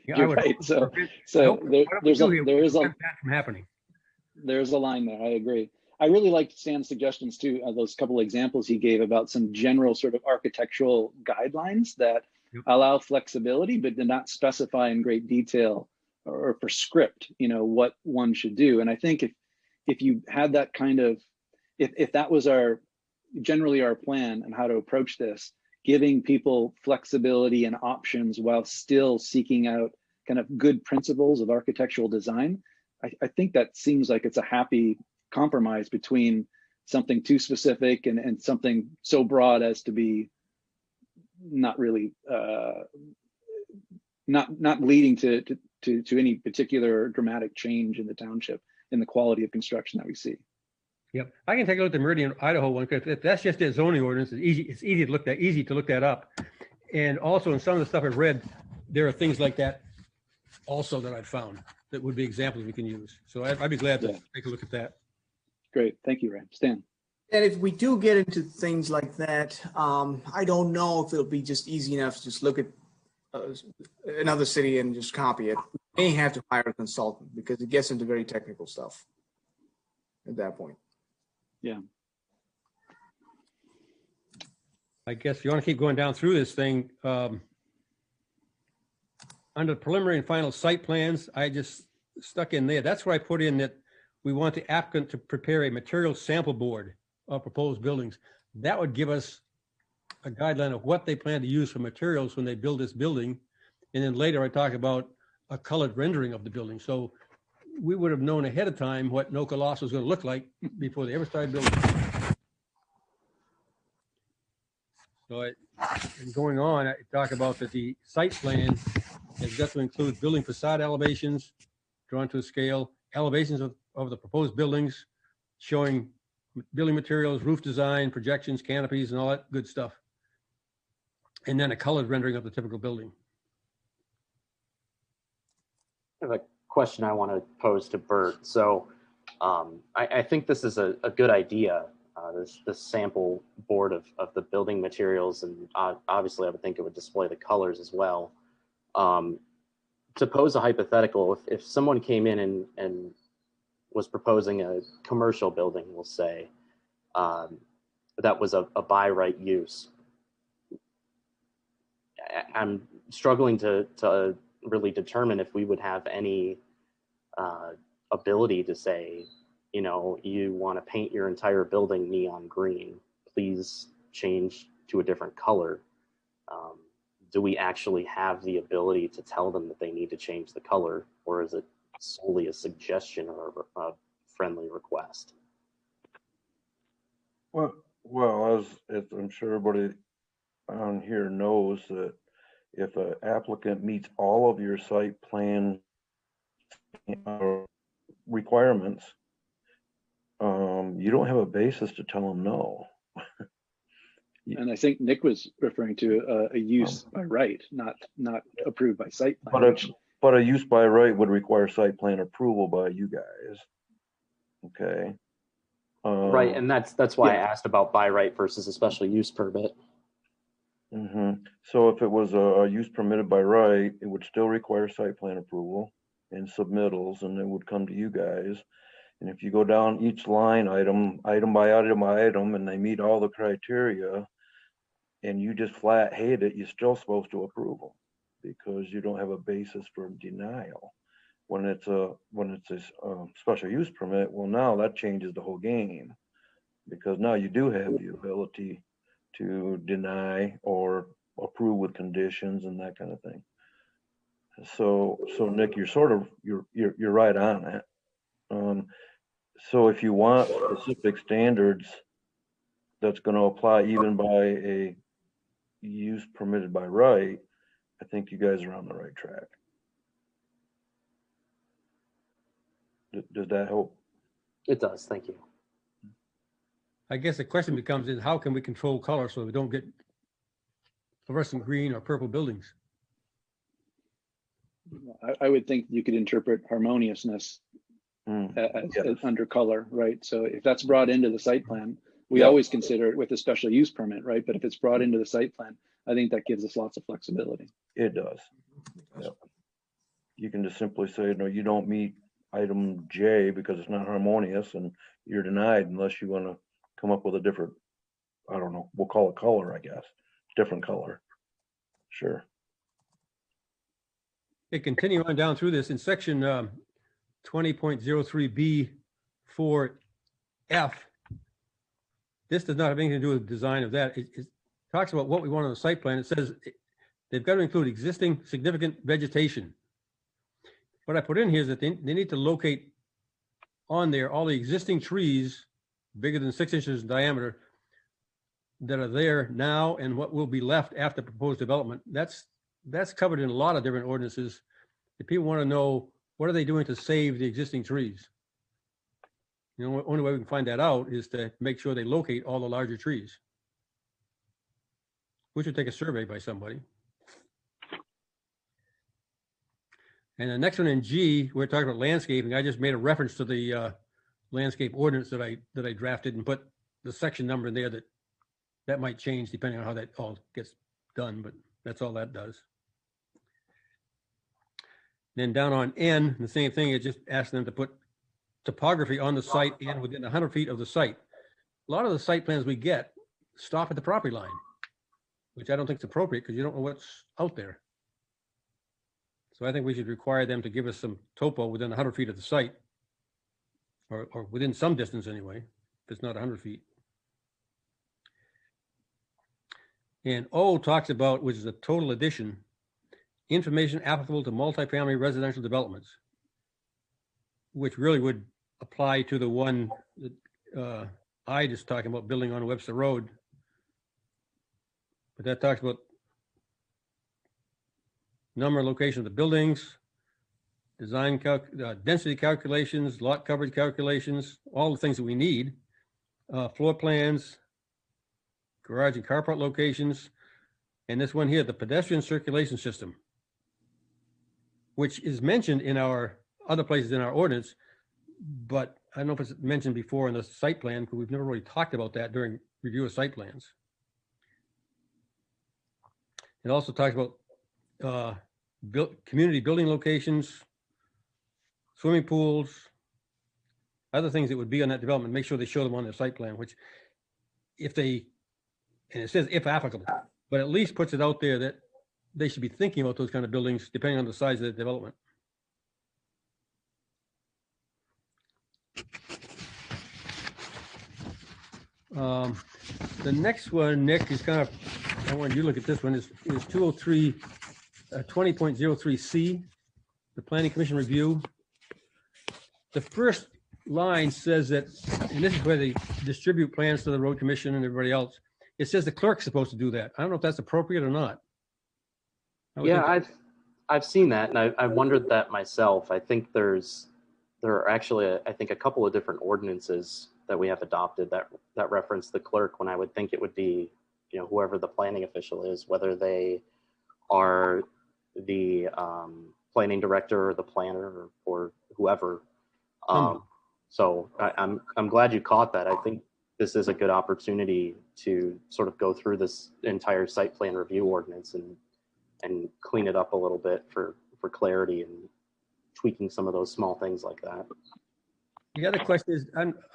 Yeah, You're right. So there's a line there. I agree. I really liked Stan's suggestions too, those couple examples he gave about some general sort of architectural guidelines that allow flexibility, but do not specify in great detail or prescript, what one should do. And I think if you had that kind of, if that was generally our plan on how to approach this, giving people flexibility and options while still seeking out kind of good principles of architectural design, I think that seems like it's a happy compromise between something too specific and something so broad as to be not really not leading to any particular dramatic change in the township in the quality of construction that we see. Yep, I can take a look at the Meridian, Idaho one, because if that's just their zoning ordinance, it's easy to look that up. And also in some of the stuff I've read, there are things like that also that I've found that would be examples we can use. So I'd be glad to take a look at that. Great, thank you, Ray. Stan. And if we do get into things like that, I don't know if it'll be just easy enough to just look at another city and just copy it. We may have to hire a consultant because it gets into very technical stuff at that point. Yeah. I guess if you want to keep going down through this thing, under preliminary and final site plans, I just stuck in there. That's where I put in that we want the applicant to prepare a material sample board of proposed buildings. That would give us a guideline of what they plan to use for materials when they build this building. And then later I talk about a colored rendering of the building. So we would have known ahead of time what Noka Lofts was going to look like before they ever started building. So going on, I talk about that the site plan has got to include building facade elevations drawn to a scale, elevations of the proposed buildings, showing building materials, roof design, projections, canopies, and all that good stuff. And then a colored rendering of the typical building. I have a question I want to pose to Bert. So I think this is a good idea, this sample board of the building materials, and obviously I would think it would display the colors as well. To pose a hypothetical, if someone came in and was proposing a commercial building, we'll say, that was a by right use, I'm struggling to really determine if we would have any ability to say, you want to paint your entire building neon green, please change to a different color. Do we actually have the ability to tell them that they need to change the color, or is it solely a suggestion or a friendly request? Well, as I'm sure everybody on here knows that if an applicant meets all of your site plan requirements, you don't have a basis to tell them no. And I think Nick was referring to a use by right, not approved by site plan. But a use by right would require site plan approval by you guys. Okay. Right, and that's why I asked about by right versus a special use permit. So if it was a use permitted by right, it would still require site plan approval and submittals, and it would come to you guys. And if you go down each line item by item, and they meet all the criteria, and you just flat hate it, you're still supposed to approve them because you don't have a basis for denial. When it's a special use permit, well, now that changes the whole game, because now you do have the ability to deny or approve with conditions and that kind of thing. So Nick, you're right on it. So if you want specific standards that's going to apply even by a use permitted by right, I think you guys are on the right track. Does that help? It does, thank you. I guess the question becomes is how can we control color so we don't get fluorescent green or purple buildings? I would think you could interpret harmoniousness as under color, right? So if that's brought into the site plan, we always consider it with a special use permit, right? But if it's brought into the site plan, I think that gives us lots of flexibility. It does. Yep. You can just simply say, no, you don't meet item J because it's not harmonious, and you're denied unless you want to come up with a different, I don't know, we'll call it color, I guess. Different color. Sure. Okay, continue on down through this in section 20.03B 4F. This does not have anything to do with the design of that. It talks about what we want on the site plan. It says they've got to include existing significant vegetation. What I put in here is that they need to locate on there all the existing trees bigger than 6 inches in diameter that are there now and what will be left after proposed development. That's covered in a lot of different ordinances. If people want to know what are they doing to save the existing trees, you know, the only way we can find that out is to make sure they locate all the larger trees, which would take a survey by somebody. And the next one in G, we're talking about landscaping. I just made a reference to the landscape ordinance that I drafted and put the section number in there that might change depending on how that all gets done, but that's all that does. Then down on N, the same thing, it just asked them to put topography on the site and within 100 feet of the site. A lot of the site plans we get stop at the property line, which I don't think is appropriate because you don't know what's out there. So I think we should require them to give us some topo within 100 feet of the site, or within some distance anyway, if it's not 100 feet. And O talks about, which is a total addition, information applicable to multifamily residential developments, which really would apply to the one that I just talking about, building on Webster Road. But that talks about number and location of the buildings, design density calculations, lot coverage calculations, all the things that we need, floor plans, garage and carport locations, and this one here, the pedestrian circulation system, which is mentioned in our other places in our ordinance, but I don't know if it's mentioned before in the site plan because we've never really talked about that during review of site plans. It also talks about community building locations, swimming pools, other things that would be on that development. Make sure they show them on their site plan, which if they, and it says if applicable, but at least puts it out there that they should be thinking about those kind of buildings depending on the size of the development. The next one, Nick, is kind of, I want you to look at this one, is 203, 20.03C, the Planning Commission review. The first line says that, and this is where they distribute plans to the road commission and everybody else. It says the clerk's supposed to do that. I don't know if that's appropriate or not. I would Yeah, think I've seen that, and I wondered that myself. I think there are actually I think a couple of different ordinances that we have adopted that reference the clerk, when I would think it would be, you know, whoever the planning official is, whether they are the planning director or the planner or whoever. Someone. So I'm glad you caught that. I think this is a good opportunity to sort of go through this entire site plan review ordinance and clean it up a little bit for clarity and tweaking some of those small things like that. The other question is,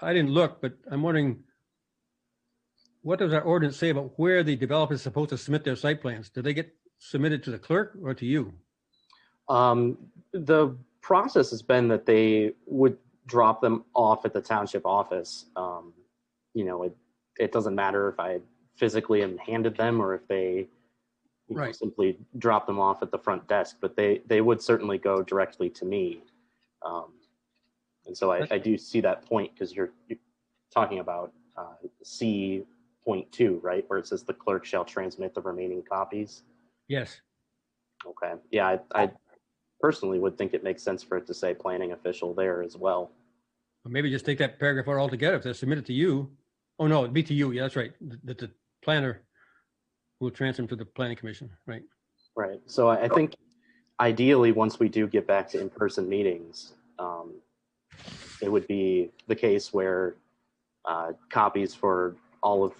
I didn't look, but I'm wondering, what does our ordinance say about where the developer is supposed to submit their site plans? Do they get submitted to the clerk or to you? The process has been that they would drop them off at the township office. You know, it doesn't matter if I physically am handed them or if they Right. simply drop them off at the front desk, but they would certainly go directly to me. And so I do see that point, because you're talking about C.2, right, where it says the clerk shall transmit the remaining copies. Yes. Okay. Yeah, I personally would think it makes sense for it to say planning official there as well. Or maybe just take that paragraph out altogether. If they're submitted to you. Oh, no, it'd be to you. Yeah, that's right. The planner will transfer them to the planning commission, right? Right. So I think ideally, once we do get back to in-person meetings, it would be the case where copies for all of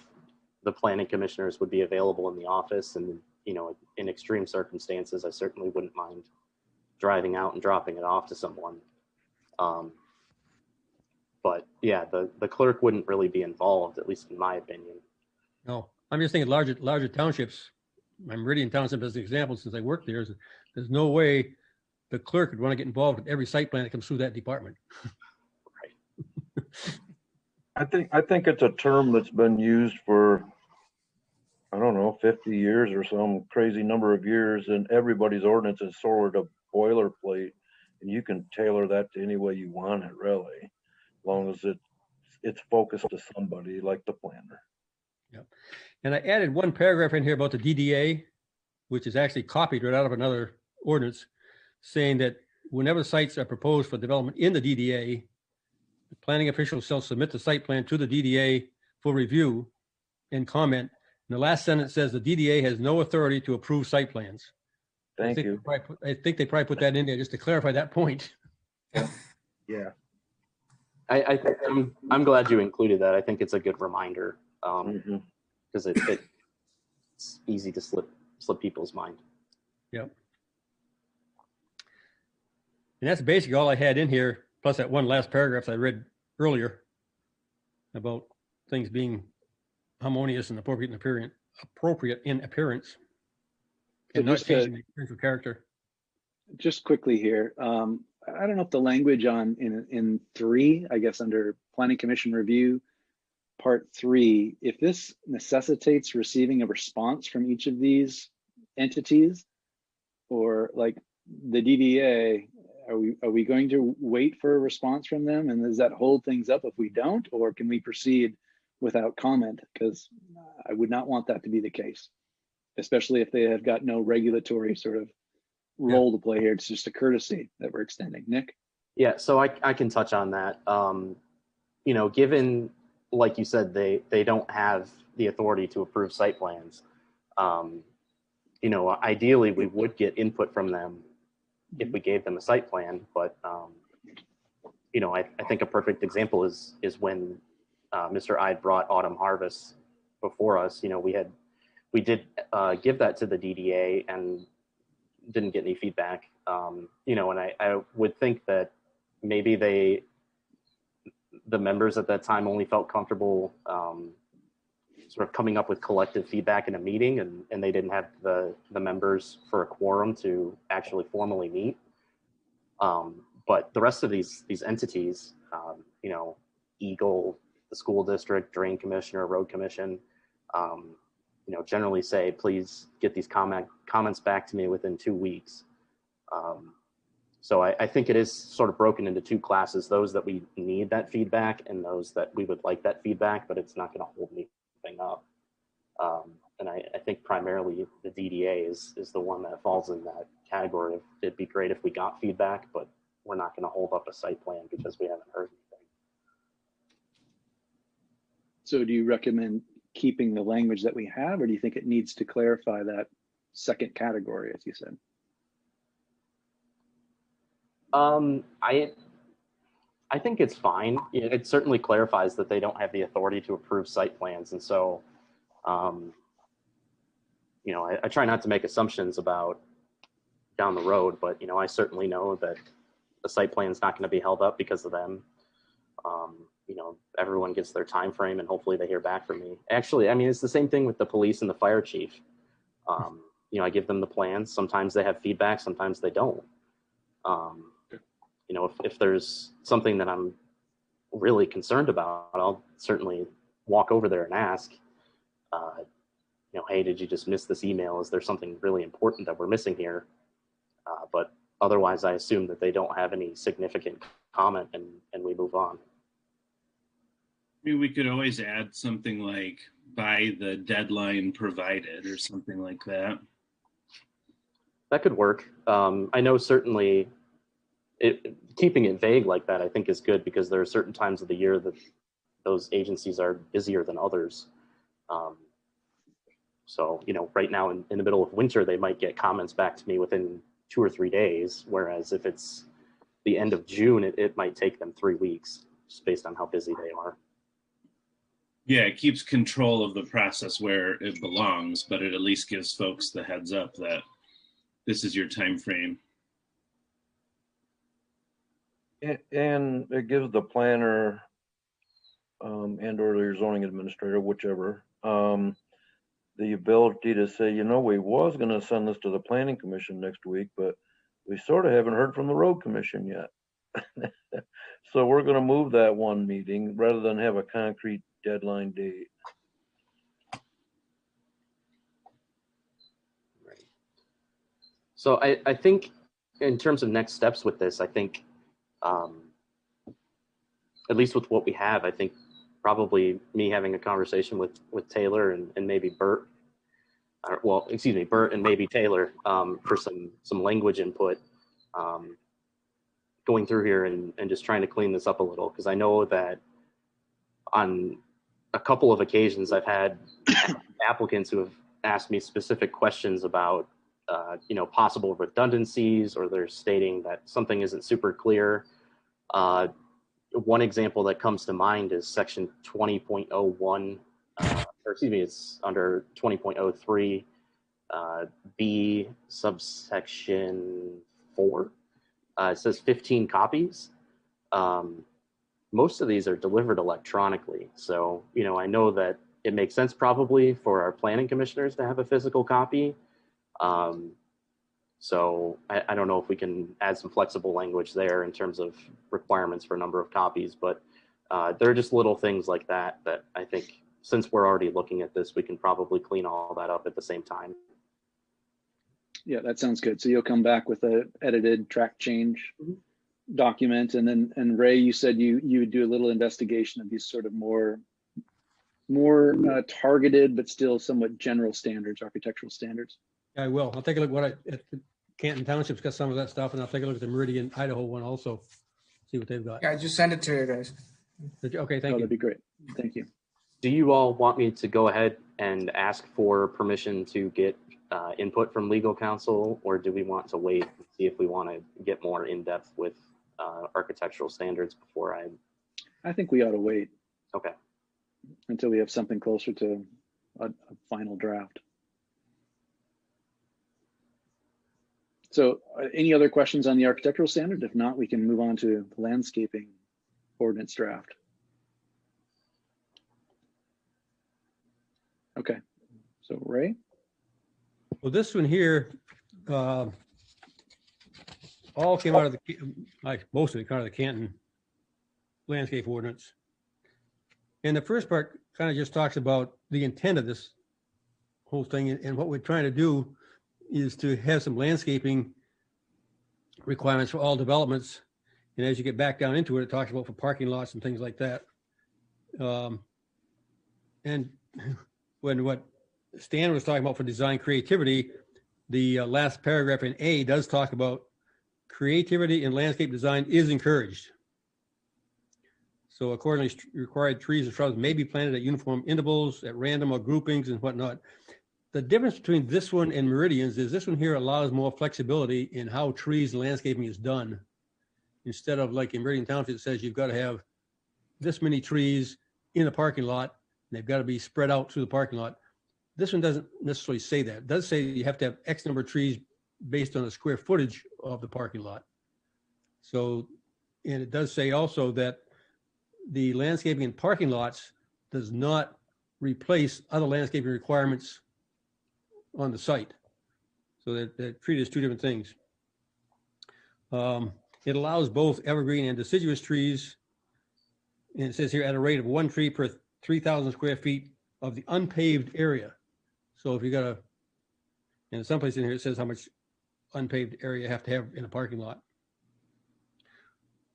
the planning commissioners would be available in the office. And, you know, in extreme circumstances, I certainly wouldn't mind driving out and dropping it off to someone. But yeah, the clerk wouldn't really be involved, at least in my opinion. No, I'm just thinking larger townships. Meridian Township as an example, since I work there, there's no way the clerk would want to get involved with every site plan that comes through that department. I think it's a term that's been used for, I don't know, 50 years or some crazy number of years, and everybody's ordinance is sort of boilerplate, and you can tailor that to any way you want it, really, as long as it's focused to somebody like the planner. Yep. And I added one paragraph in here about the DDA, which is actually copied right out of another ordinance, saying that whenever sites are proposed for development in the DDA, the planning official shall submit the site plan to the DDA for review and comment. And the last sentence says the DDA has no authority to approve site plans. Thank you. I think they probably put that in there just to clarify that point. Yeah. I'm glad you included that. I think it's a good reminder, Mhm. because it's easy to slip people's mind. Yep. And that's basically all I had in here, plus that one last paragraph I read earlier about things being harmonious and appropriate in appearance, So and not just to- changing the appearance of character. Just quickly here, I don't know if the language in 3, I guess under Planning Commission review, part 3, if this necessitates receiving a response from each of these entities, or like the DDA, are we going to wait for a response from them? And does that hold things up if we don't, or can we proceed without comment? Because I would not want that to be the case, especially if they have got no regulatory sort of role to play here. It's just a courtesy that we're extending. Nick? Yeah, so I can touch on that. You know, given, like you said, they don't have the authority to approve site plans. You know, ideally we would get input from them if we gave them a site plan, but you know, I think a perfect example is when Mr. Ide brought Autumn Harvest before us. You know, we did give that to the DDA and didn't get any feedback. You know, and I would think that maybe the members at that time only felt comfortable sort of coming up with collective feedback in a meeting, and they didn't have the members for a quorum to actually formally meet. But the rest of these entities, you know, Eagle, the school district, drain commissioner, road commission, you know, generally say, please get these comments back to me within 2 weeks. So I think it is sort of broken into 2 classes, those that we need that feedback and those that we would like that feedback, but it's not going to hold anything up. And And I think primarily the DDA is the one that falls in that category. It'd be great if we got feedback, but we're not going to hold up a site plan because we haven't heard anything. So do you recommend keeping the language that we have, or do you think it needs to clarify that second category, as you said? I think it's fine. It certainly clarifies that they don't have the authority to approve site plans. And so, you know, I try not to make assumptions about down the road, but, you know, I certainly know that the site plan is not going to be held up because of them. You know, everyone gets their time frame and hopefully they hear back from me. Actually, I mean, it's the same thing with the police and the fire chief. You know, I give them the plans. Sometimes they have feedback, sometimes they don't. You know, if there's something that I'm really concerned about, I'll certainly walk over there and ask, you know, hey, did you just miss this email? Is there something really important that we're missing here? But otherwise, I assume that they don't have any significant comment and we move on. I mean, we could always add something like by the deadline provided or something like that. That could work. I know certainly keeping it vague like that, I think is good because there are certain times of the year that those agencies are busier than others. So, you know, right now in the middle of winter, they might get comments back to me within 2 or 3 days. Whereas if it's the end of June, it might take them 3 weeks just based on how busy they are. Yeah, it keeps control of the process where it belongs, but it at least gives folks the heads up that this is your time frame. And it gives the planner and or your zoning administrator, whichever, the ability to say, you know, we was going to send this to the planning commission next week, but we sort of haven't heard from the road commission yet. So we're going to move that one meeting rather than have a concrete deadline date. Right. So I think in terms of next steps with this, I think at least with what we have, I think probably me having a conversation with Taylor and maybe Bert, Bert and maybe Taylor for some language input, going through here and just trying to clean this up a little, because I know that on a couple of occasions I've had applicants who have asked me specific questions about you know, possible redundancies, or they're stating that something isn't super clear. One example that comes to mind is section 20.01, or excuse me, it's under 20.03 B subsection 4. It says 15 copies. Most of these are delivered electronically. So, you know, I know that it makes sense probably for our planning commissioners to have a physical copy. So I don't know if we can add some flexible language there in terms of requirements for number of copies, but there are just little things like that that I think, since we're already looking at this, we can probably clean all that up at the same time. Yeah, that sounds good. So you'll come back with a edited track change document, and Ray, you said you would do a little investigation of these sort of more targeted but still somewhat general standards, architectural standards. I will. I'll take a look at the Canton Township's got some of that stuff, and I'll take a look at the Meridian, Idaho one also, see what they've got. Yeah, I just sent it to you guys. Okay, thank you. That'd be great. Thank you. Do you all want me to go ahead and ask for permission to get input from legal counsel, or do we want to wait and see if we want to get more in depth with architectural standards before I think we ought to wait. Okay. Until we have something closer to a final draft. So any other questions on the architectural standard? If not, we can move on to the landscaping ordinance draft. Okay, so Ray? Well, this one here, all came out of most of it out of the Canton landscape ordinance. And the first part kind of just talks about the intent of this whole thing, and what we're trying to do is to have some landscaping requirements for all developments. And as you get back down into it, it talks about for parking lots and things like that. And when what Stan was talking about for design creativity, the last paragraph in A does talk about creativity in landscape design is encouraged. So accordingly, required trees and shrubs may be planted at uniform intervals, at random or groupings and whatnot. The difference between this one and Meridian's is this one here allows more flexibility in how trees and landscaping is done. Instead of like in Meridian Township, it says you've got to have this many trees in a parking lot, and they've got to be spread out through the parking lot. This one doesn't necessarily say that. It does say you have to have X number of trees based on the square footage of the parking lot. So, and it does say also that the landscaping in parking lots does not replace other landscaping requirements on the site. So they're treated as two different things. It allows both evergreen and deciduous trees. And it says here at a rate of 1 tree per 3,000 square feet of the unpaved area. So if you got a, and someplace in here it says how much unpaved area you have to have in a parking lot.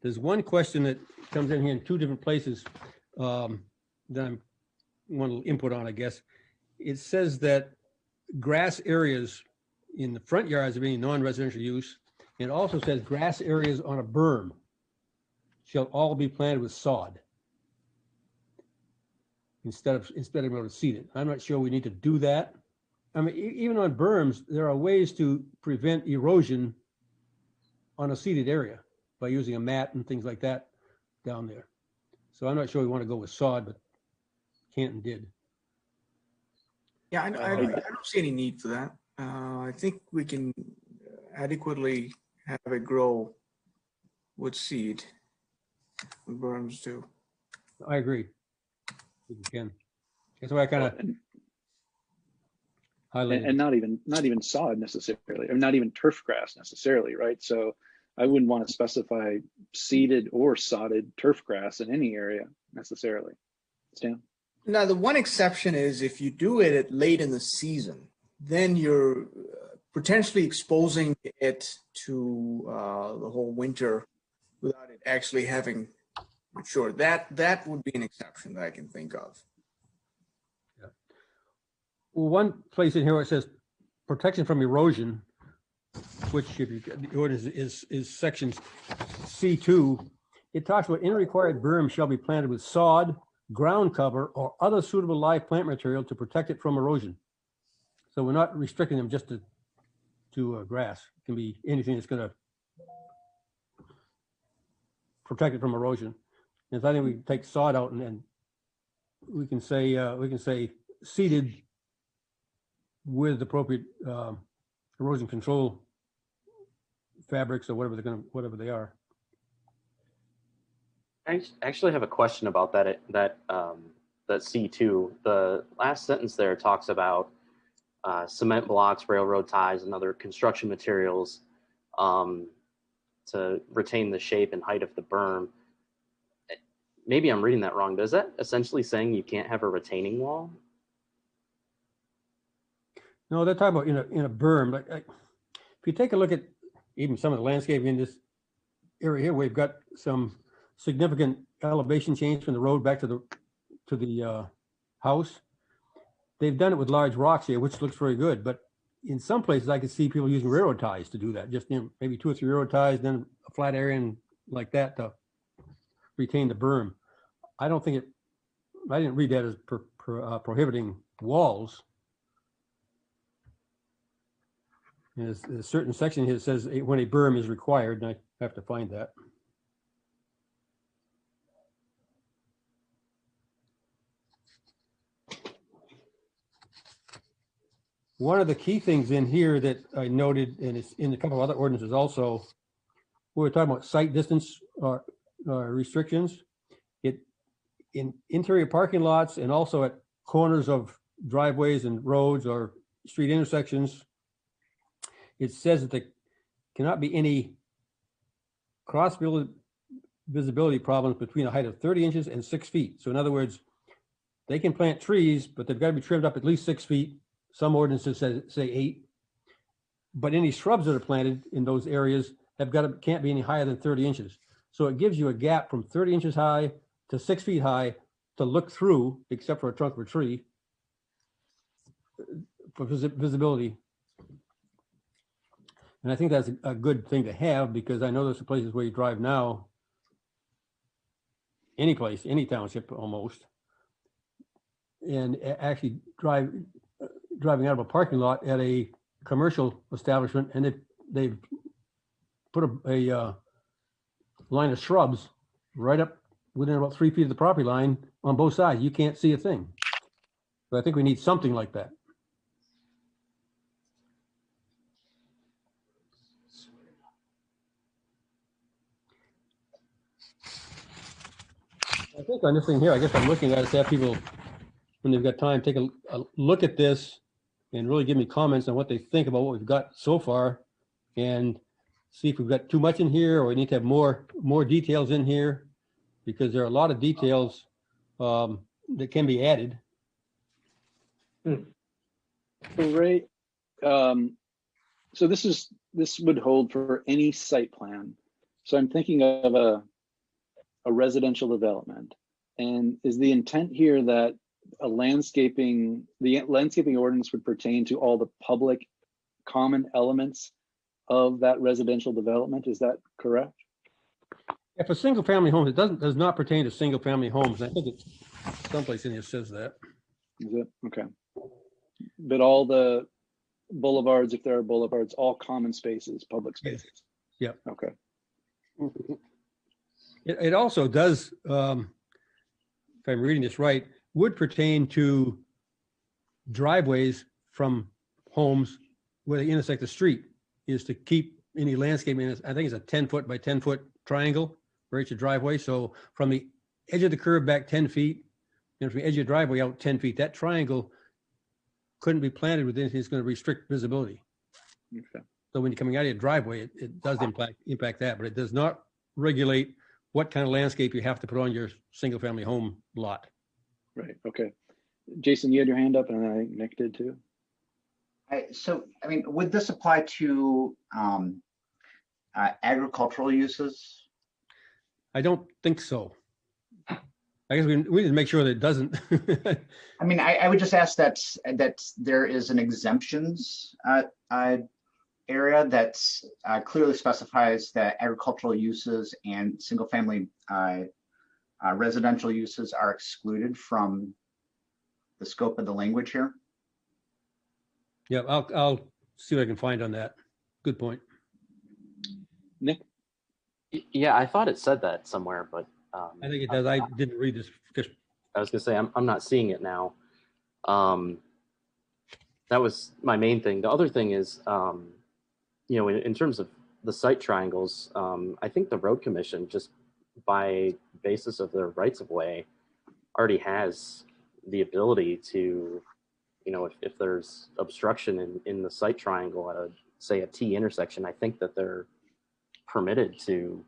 There's one question that comes in here in two different places that I want to input on, I guess. It says that grass areas in the front yards of any non-residential use, and it also says grass areas on a berm shall all be planted with sod instead of being able to seed it. I'm not sure we need to do that. I mean, even on berms, there are ways to prevent erosion on a seeded area by using a mat and things like that down there. So I'm not sure we want to go with sod, but Canton did. Yeah, I don't see any need for that. I think we can adequately have it grow with seed. Berms too. I agree. You can. That's why I kind of highlighted. And not even sod necessarily, or not even turf grass necessarily, right? So I wouldn't want to specify seeded or sodded turf grass in any area necessarily. Stan? Now, the one exception is if you do it at late in the season, then you're potentially exposing it to the whole winter without it actually having matured. That would be an exception that I can think of. Yeah. Well, one place in here where it says protection from erosion, which if you, the ordinance is section C2, it talks about any required berm shall be planted with sod, ground cover, or other suitable live plant material to protect it from erosion. So we're not restricting them just to grass. It can be anything that's going to protect it from erosion. And so I think we can take sod out and we can say seeded with appropriate erosion control fabrics or whatever they are. I actually have a question about that C2. The last sentence there talks about cement blocks, railroad ties, and other construction materials to retain the shape and height of the berm. Maybe I'm reading that wrong, but is that essentially saying you can't have a retaining wall? No, they're talking about in a berm. Like, if you take a look at even some of the landscaping in this area here, we've got some significant elevation change from the road back to the house. They've done it with large rocks here, which looks very good. But in some places, I could see people using railroad ties to do that. Just maybe 2 or 3 railroad ties, then a flat area and like that to retain the berm. I didn't read that as prohibiting walls. There's a certain section here that says when a berm is required, and I have to find that. One of the key things in here that I noted, and it's in a couple of other ordinances also, we were talking about site distance restrictions. In interior parking lots and also at corners of driveways and roads or street intersections, it says that there cannot be any cross visibility problems between a height of 30 inches and 6 feet. So in other words, they can plant trees, but they've got to be trimmed up at least 6 feet. Some ordinances say 8, but any shrubs that are planted in those areas can't be any higher than 30 inches. So it gives you a gap from 30 inches high to 6 feet high to look through, except for a trunk of a tree. for visibility. And I think that's a good thing to have, because I know there's some places where you drive now, any place, any township almost, and actually driving out of a parking lot at a commercial establishment, and they've put a line of shrubs right up within about 3 feet of the property line on both sides. You can't see a thing. So I think we need something like that. I think on this thing here, I guess I'm looking at it to have people, when they've got time, take a look at this and really give me comments on what they think about what we've got so far, and see if we've got too much in here or we need to have more details in here, because there are a lot of details that can be added. So Ray, so this would hold for any site plan. So I'm thinking of a residential development, and is the intent here that the landscaping ordinance would pertain to all the public common elements of that residential development? Is that correct? If a single family home, it does not pertain to single family homes. I think it's someplace in here says that. Is it? Okay. But all the boulevards, if there are boulevards, all common spaces, public spaces. Yep. Okay. It also does, if I'm reading this right, would pertain to driveways from homes where they intersect the street, is to keep any landscaping. I think it's a 10-foot by 10-foot triangle for each driveway. So from the edge of the curb back 10 feet, and from the edge of the driveway out 10 feet, that triangle couldn't be planted with anything that's going to restrict visibility. Okay. So when you're coming out of your driveway, it does impact that, but it does not regulate what kind of landscape you have to put on your single family home lot. Right. Okay. Jason, you had your hand up, and I think Nick did too. So, I mean, would this apply to agricultural uses? I don't think so. I guess we need to make sure that it doesn't. I mean, I would just ask that there is an exemptions area that clearly specifies that agricultural uses and single family residential uses are excluded from the scope of the language here. Yeah, I'll see what I can find on that. Good point. Nick? Yeah, I thought it said that somewhere, but I think it does. I didn't read this. I was gonna say I'm not seeing it now. That was my main thing. The other thing is, you know, in terms of the site triangles, I think the road commission, just by basis of their rights of way, already has the ability to, you know, if there's obstruction in the site triangle at say a T intersection, I think that they're permitted to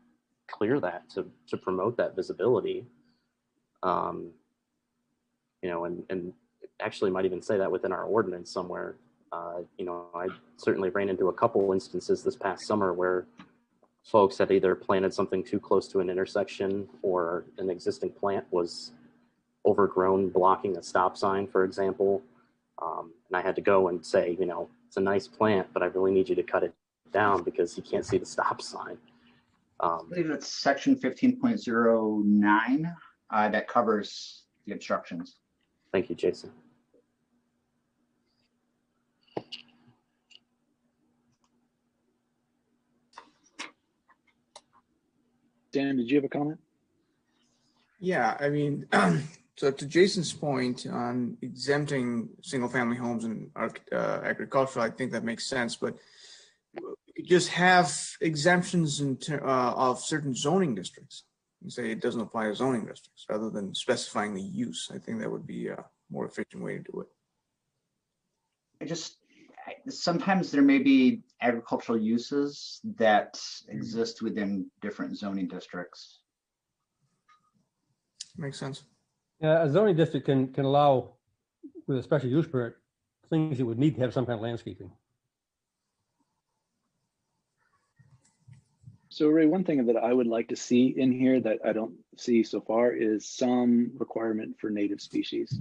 clear that to promote that visibility. You know, and actually might even say that within our ordinance somewhere. You know, I certainly ran into a couple instances this past summer where folks had either planted something too close to an intersection, or an existing plant was overgrown, blocking a stop sign, for example. And I had to go and say, you know, it's a nice plant, but I really need you to cut it down because you can't see the stop sign. I believe it's section 15.09 that covers the obstructions. Thank you, Jason. Dan, did you have a comment? Yeah, I mean, so to Jason's point on exempting single-family homes and agricultural, I think that makes sense. But we could just have exemptions of certain zoning districts and say it doesn't apply to zoning districts, rather than specifying the use. I think that would be a more efficient way to do it. Sometimes there may be agricultural uses that exist within different zoning districts. Makes sense. A zoning district can allow, with a special use permit, things that would need to have some kind of landscaping. So Ray, one thing that I would like to see in here that I don't see so far is some requirement for native species.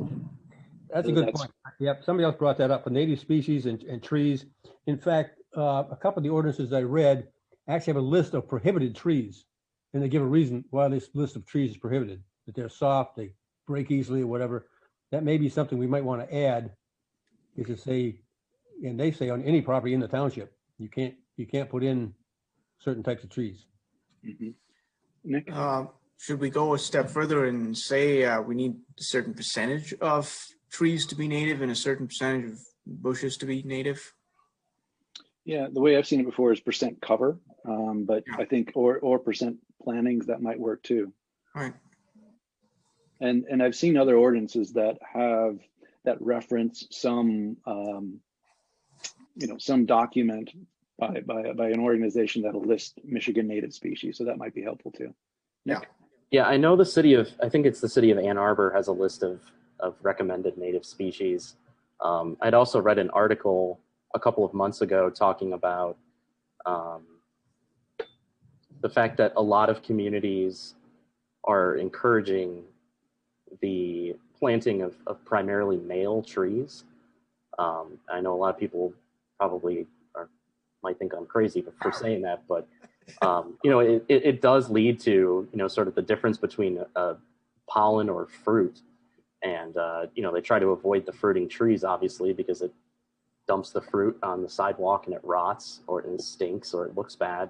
That's a So good that's- point. Yep, somebody else brought that up, the native species and trees. In fact, a couple of the ordinances I read actually have a list of prohibited trees. And they give a reason why this list of trees is prohibited, that they're soft, they break easily or whatever. That may be something we might want to add, is to say, and they say on any property in the township, you can't put in certain types of trees. Mhm. Nick? Should we go a step further and say we need a certain percentage of trees to be native and a certain percentage of bushes to be native? Yeah, the way I've seen it before is percent cover, but I think or percent plantings, that might work too. Right. And I've seen other ordinances that reference some some document by an organization that'll list Michigan native species, so that might be helpful too. Nick? Yeah, I know I think it's the city of Ann Arbor has a list of recommended native species. I'd also read an article a couple of months ago talking about the fact that a lot of communities are encouraging the planting of primarily male trees. I know a lot of people probably might think I'm crazy for saying that, but it does lead to sort of the difference between pollen or fruit, and they try to avoid the fruiting trees, obviously, because it dumps the fruit on the sidewalk and it rots or it stinks or it looks bad,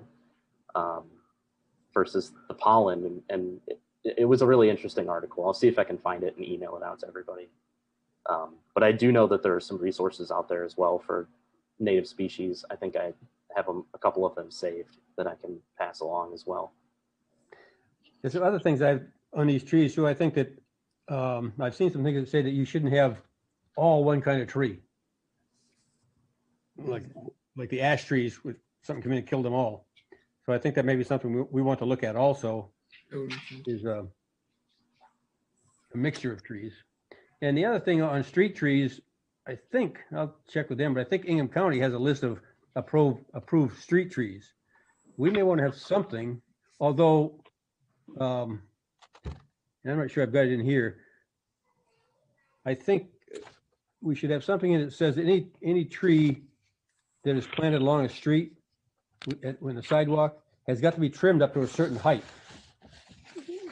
versus the pollen. And it was a really interesting article. I'll see if I can find it and email it out to everybody. But I do know that there are some resources out there as well for native species. I think I have a couple of them saved that I can pass along as well. There's some other things on these trees too. I think that I've seen some things that say that you shouldn't have all one kind of tree. Like the ash trees, with something coming and killed them all. So I think that may be something we want to look at also, is a mixture of trees. And the other thing on street trees, I think, I'll check with them, but I think Ingham County has a list of approved street trees. We may want to have something, although, and I'm not sure I've got it in here. I think we should have something in it that says any tree that is planted along a street when the sidewalk has got to be trimmed up to a certain height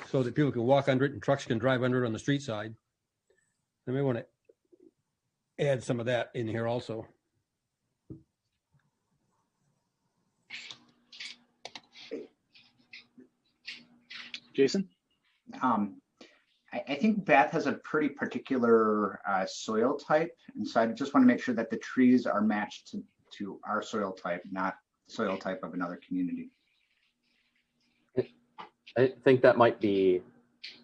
so that people can walk under it and trucks can drive under it on the street side. I may want to add some of that in here also. Jason? I think Bath has a pretty particular soil type, and so I just want to make sure that the trees are matched to our soil type, not soil type of another community. I think that might be,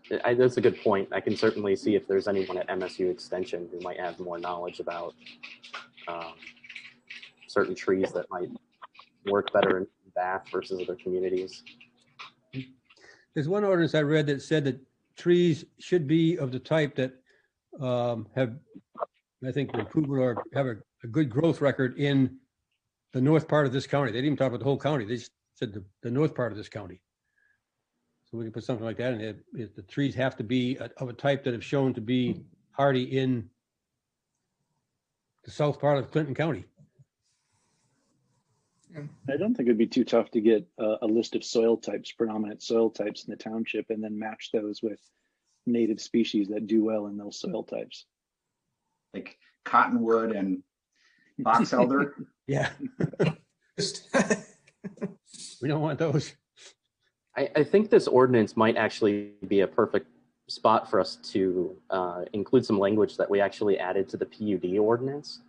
that's a good point. I can certainly see if there's anyone at MSU Extension who might have more knowledge about certain trees that might work better in Bath versus other communities. There's one ordinance I read that said that trees should be of the type that have, I think, improved or have a good growth record in the north part of this county. They didn't even talk about the whole county. They just said the north part of this county. So we can put something like that in it. The trees have to be of a type that have shown to be hardy in the south part of Clinton County. I don't think it'd be too tough to get a list of soil types, predominant soil types in the township, and then match those with native species that do well in those soil types. Like cottonwood and box elder. Yeah. We don't want those. I think this ordinance might actually be a perfect spot for us to include some language that we actually added to the PUD ordinance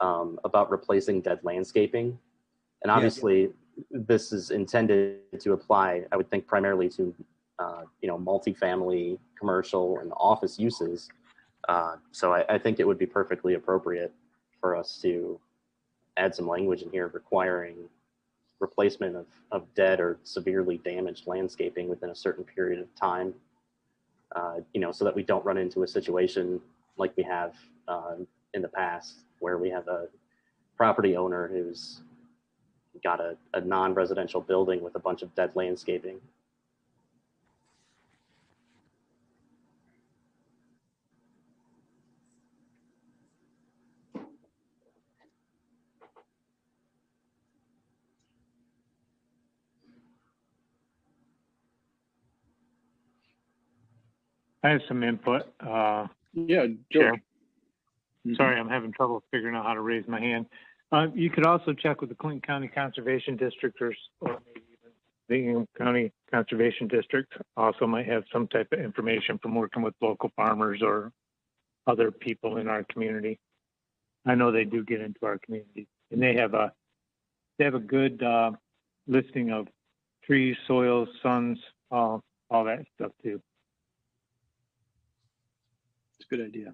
about replacing dead landscaping. And obviously, this is intended to apply, I would think, primarily to, multifamily, commercial, and office uses. So I think it would be perfectly appropriate for us to add some language in here requiring replacement of dead or severely damaged landscaping within a certain period of time, so that we don't run into a situation like we have in the past, where we have a property owner who's got a non-residential building with a bunch of dead landscaping. I have some input. Yeah, Chair. George. Mhm. Sorry, I'm having trouble figuring out how to raise my hand. You could also check with the Clinton County Conservation District or maybe even the Ingham County Conservation District also might have some type of information from working with local farmers or other people in our community. I know they do get into our community, and they have a good listing of trees, soils, suns, all that stuff too. It's a good idea.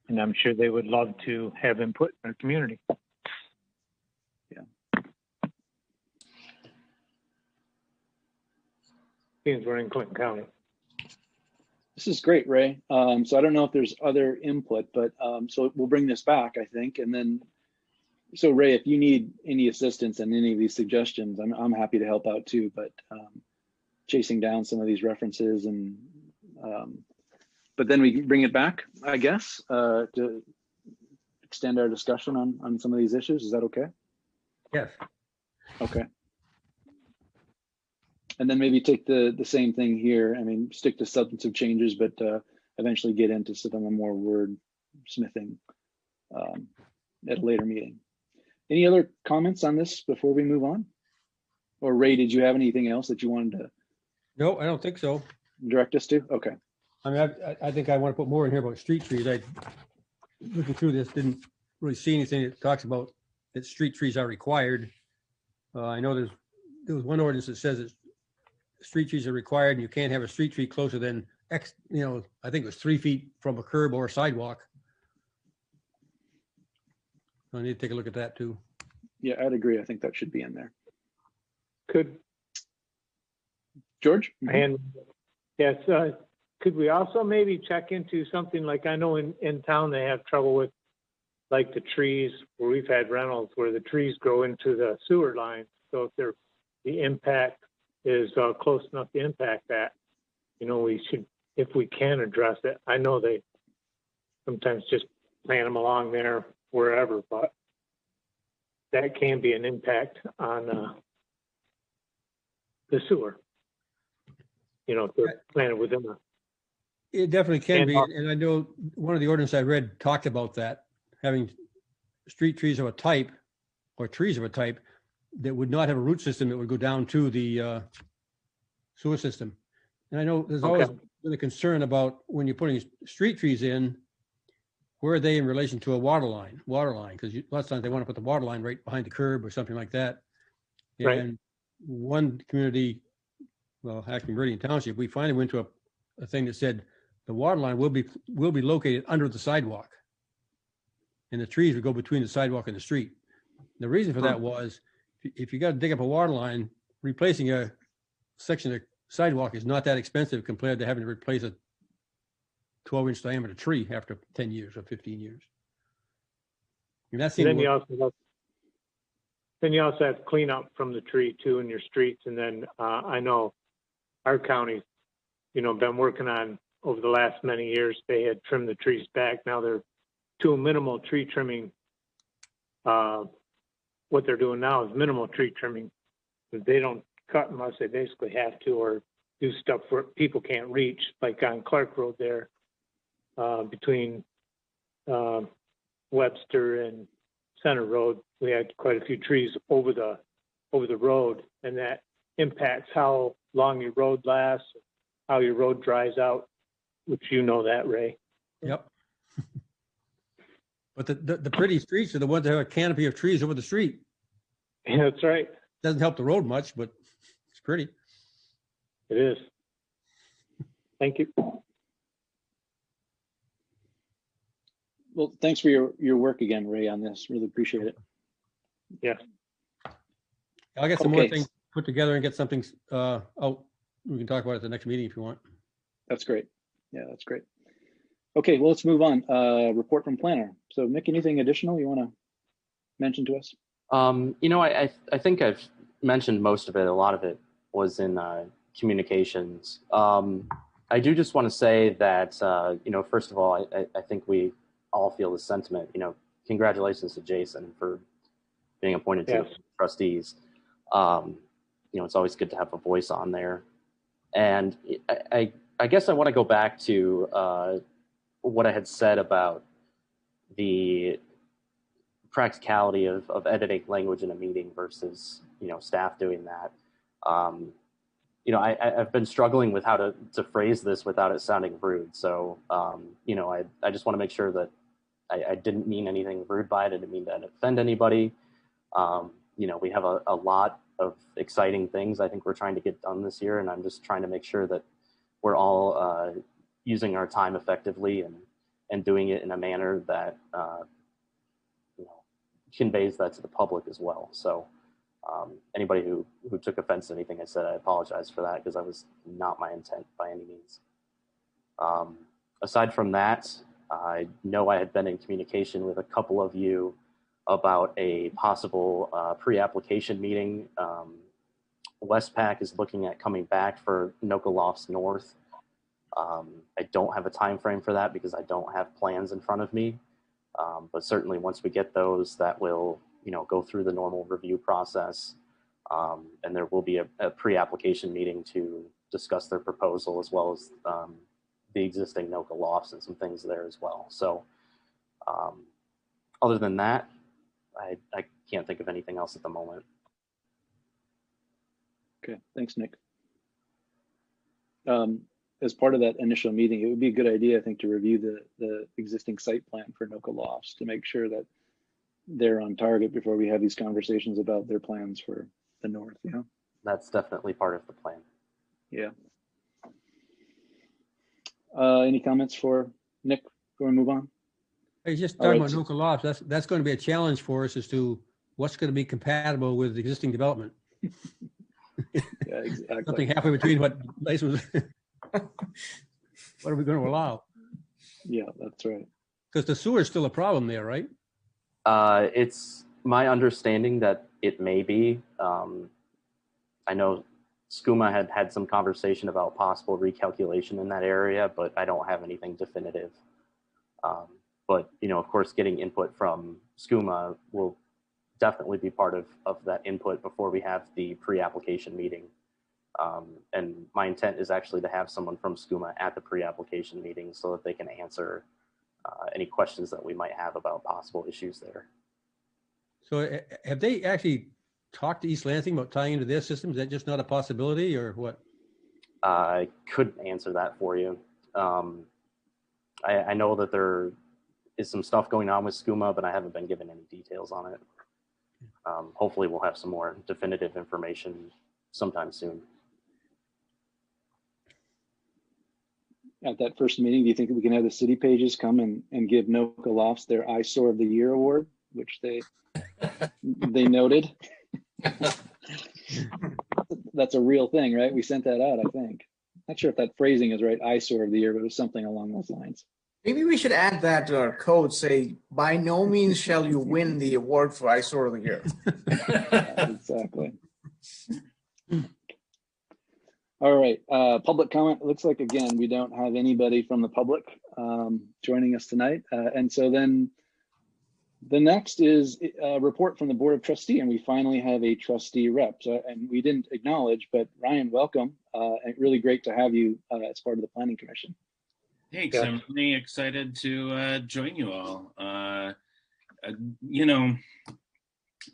And I'm sure they would love to have input in our community. Yeah. Seems we're in Clinton County. This is great, Ray. So I don't know if there's other input, but so we'll bring this back, I think. And then, so Ray, if you need any assistance in any of these suggestions, I'm happy to help out too, but chasing down some of these references and, but then we can bring it back, I guess, to extend our discussion on some of these issues. Is that okay? Yes. Okay. And then maybe take the same thing here. I mean, stick to substantive changes, but eventually get into some of the more wordsmithing at a later meeting. Any other comments on this before we move on? Or Ray, did you have anything else that you wanted to No, I don't think so. direct us to? Okay. I mean, I think I want to put more in here about street trees. I, looking through this, didn't really see anything that talks about that street trees are required. I know there was one ordinance that says that street trees are required and you can't have a street tree closer than X, I think it was 3 feet from a curb or a sidewalk. I need to take a look at that too. Yeah, I'd agree. I think that should be in there. Could George? and yes, could we also maybe check into something like, I know in town they have trouble with like the trees where we've had rentals where the trees grow into the sewer lines. So if the impact is close enough to impact that, we should, if we can address it. I know they sometimes just plant them along there wherever, but that can be an impact on the sewer. If they're planted within a. It definitely can And, be. And I know one of the ordinances I read talked about that, having street trees of a type or trees of a type that would not have a root system that would go down to the sewer system. And I know there's always been a concern about when you're putting street trees in, where are they in relation to a water line? Because lots of times they want to put the water line right behind the curb or something like that. And Right. one community, well, actually Meridian Township, we finally went to a thing that said the water line will be located under the sidewalk. And the trees would go between the sidewalk and the street. The reason for that was if you got to dig up a water line, replacing a section of sidewalk is not that expensive compared to having to replace a 12-inch diameter tree after 10 years or 15 years. And that seemed Then you also have cleanup from the tree too in your streets. And then I know our county's, been working on over the last many years. They had trimmed the trees back. Now they're to a minimal tree trimming. What they're doing now is minimal tree trimming. They don't cut unless they basically have to, or do stuff where people can't reach, like on Clark Road there, between Webster and Center Road. We had quite a few trees over the road, and that impacts how long your road lasts, how your road dries out, which that, Ray. Yep. But the pretty streets are the ones that have a canopy of trees over the street. Yeah, that's right. Doesn't help the road much, but it's pretty. It is. Thank you. Well, thanks for your work again, Ray, on this. Really appreciate it. Yeah. I'll get some more Okay. things put together and get something out. We can talk about it at the next meeting if you want. That's great. Yeah, that's great. Okay, well, let's move on. Report from planner. So Nick, anything additional you want to mention to us? I think I've mentioned most of it. A lot of it was in communications. I do just want to say that, first of all, I think we all feel the sentiment. Congratulations to Jason for being appointed to trustees. It's always good to have a voice on there. And I I guess I want to go back to what I had said about the practicality of editing language in a meeting versus, staff doing that. I've been struggling with how to phrase this without it sounding rude. So, I just want to make sure that I didn't mean anything rude by it. I didn't mean to offend anybody. We have a lot of exciting things I think we're trying to get done this year, and I'm just trying to make sure that we're all using our time effectively and doing it in a manner that conveys that to the public as well. So anybody who took offense to anything I said, I apologize for that, because that was not my intent by any means. Aside from that, I know I had been in communication with a couple of you about a possible pre-application meeting. Westpac is looking at coming back for Noka Lofts North. I don't have a time frame for that because I don't have plans in front of me. But certainly once we get those, that will go through the normal review process. And there will be a pre-application meeting to discuss their proposal, as well as the existing Noka Lofts and some things there as well. So other than that, I can't think of anything else at the moment. Okay, thanks, Nick. As part of that initial meeting, it would be a good idea, I think, to review the existing site plan for Noka Lofts to make sure that they're on target before we have these conversations about their plans for the north. That's definitely part of the plan. Yeah. Any comments for Nick before we move on? Hey, just talking about Noka Lofts, that's going to be a challenge for us as to what's going to be compatible with existing development. Yeah, exactly. Something halfway between what was. What are we going to allow? Yeah, that's right. Because the sewer is still a problem there, right? It's my understanding that it may be. I know SCUMA had some conversation about possible recalculation in that area, but I don't have anything definitive. But, of course, getting input from SCUMA will definitely be part of that input before we have the pre-application meeting. And my intent is actually to have someone from SCUMA at the pre-application meeting so that they can answer any questions that we might have about possible issues there. So have they actually talked to East Lansing about tying into their system? Is that just not a possibility, or what? I couldn't answer that for you. I know that there is some stuff going on with SCUMA, but I haven't been given any details on it. Hopefully we'll have some more definitive information sometime soon. At that first meeting, do you think we can have the city pages come and give Noka Lofts their Eyesore of the Year award, which they noted? That's a real thing, right? We sent that out, I think. Not sure if that phrasing is right, Eyesore of the Year, but it was something along those lines. Maybe we should add that to our code, say, by no means shall you win the award for Eyesore of the Year. Yeah, exactly. All right, public comment. It looks like, again, we don't have anybody from the public joining us tonight. And so then the next is a report from the Board of Trustees, and we finally have a trustee rep. So, and we didn't acknowledge, but Ryan, welcome. And really great to have you as part of the Planning Commission. Thanks. Yeah. I'm really excited to join you all.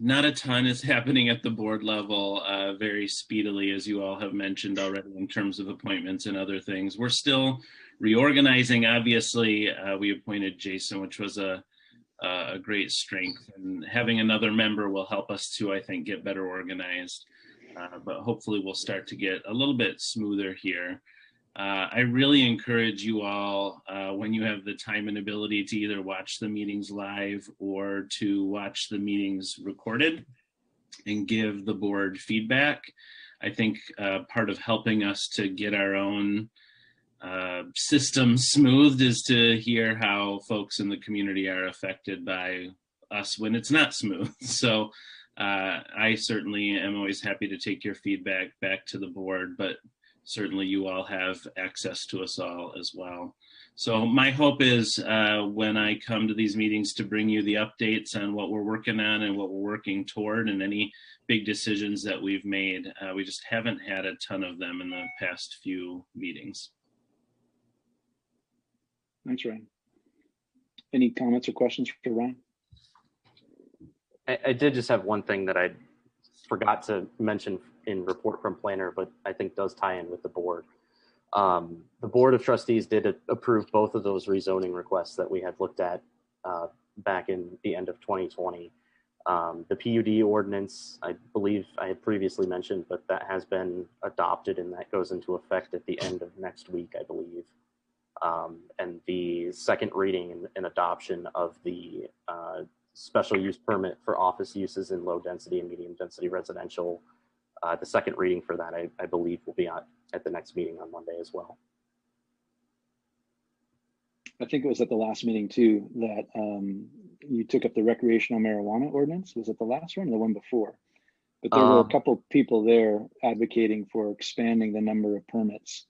Not a ton is happening at the board level very speedily, as you all have mentioned already, in terms of appointments and other things. We're still reorganizing. Obviously, we appointed Jason, which was a great strength, and having another member will help us to, I think, get better organized. But hopefully we'll start to get a little bit smoother here. I really encourage you all, when you have the time and ability, to either watch the meetings live or to watch the meetings recorded and give the board feedback. I think part of helping us to get our own system smoothed is to hear how folks in the community are affected by us when it's not smooth. So I certainly am always happy to take your feedback back to the board, but certainly you all have access to us all as well. So my hope is when I come to these meetings to bring you the updates on what we're working on and what we're working toward and any big decisions that we've made. We just haven't had a ton of them in the past few meetings. Thanks, Ryan. Any comments or questions for Ryan? I did just have one thing that I forgot to mention in report from planner, but I think does tie in with the board. The Board of Trustees did approve both of those rezoning requests that we had looked at back in the end of 2020. The PUD ordinance, I believe I had previously mentioned, but that has been adopted and that goes into effect at the end of next week, I believe. And the second reading and adoption of the special use permit for office uses in low density and medium density residential, the second reading for that, I believe, will be at the next meeting on Monday as well. I think it was at the last meeting too that you took up the recreational marijuana ordinance. Was it the last one or the one before? But there were a couple people there advocating for expanding the number of permits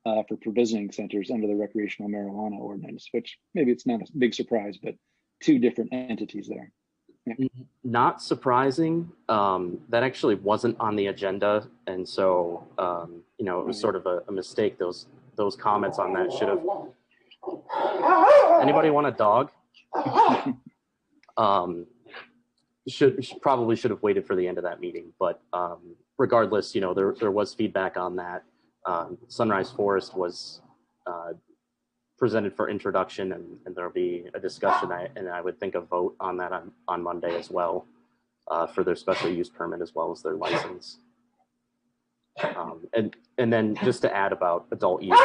for visiting centers under the recreational marijuana ordinance, which maybe it's not a big surprise, but two different entities there. Yeah. Not surprising. That actually wasn't on the agenda, and so you know, it was sort of a mistake. Those comments on that should have. Anybody want a dog? Probably should have waited for the end of that meeting, but regardless, you know, there was feedback on that. Sunrise Forest was presented for introduction, and there'll be a discussion, and I would think a vote on that on Monday as well, for their special use permit as well as their license. And then just to add about adult use,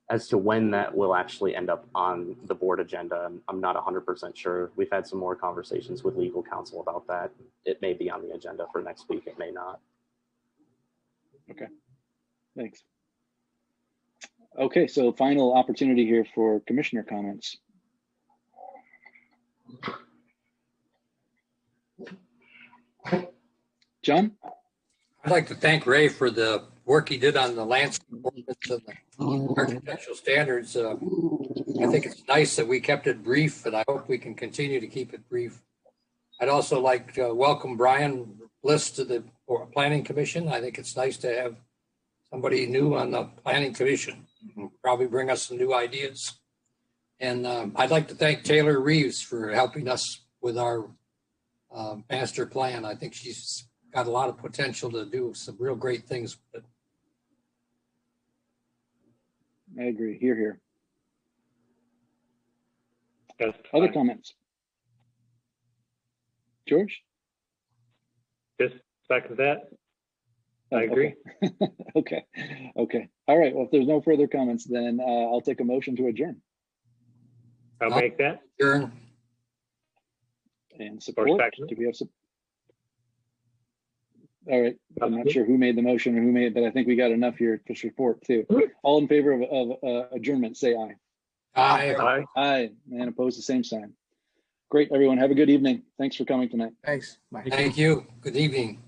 as to when that will actually end up on the board agenda, I'm not 100% sure. We've had some more conversations with legal counsel about that. It may be on the agenda for next week, it may not. Okay, thanks. Okay, so final opportunity here for commissioner comments. John? I'd like to thank Ray for the work he did on the landscape ordinance and the architectural standards. I think it's nice that we kept it brief, and I hope we can continue to keep it brief. I'd also like to welcome Brian Bliss to the Planning Commission. I think it's nice to have somebody new on the Planning Commission. Probably bring us some new ideas. And I'd like to thank Taylor Reeves for helping us with our master plan. I think she's got a lot of potential to do some real great things with it. I agree. Hear, hear. That's Other fine. comments? George? Just second that. I agree. Okay. Okay. All right. Well, if there's no further comments, then I'll take a motion to adjourn. I'll make that. Adjourn. And support. second. Do we have some? All right. I'm not sure who made the motion or who made it, but I think we got enough here to support too. All in favor of adjournment, say aye. Aye. Aye. Aye. And opposed, the same sign. Great, everyone. Have a good evening. Thanks for coming tonight. Thanks. Bye. Thank you. Good evening.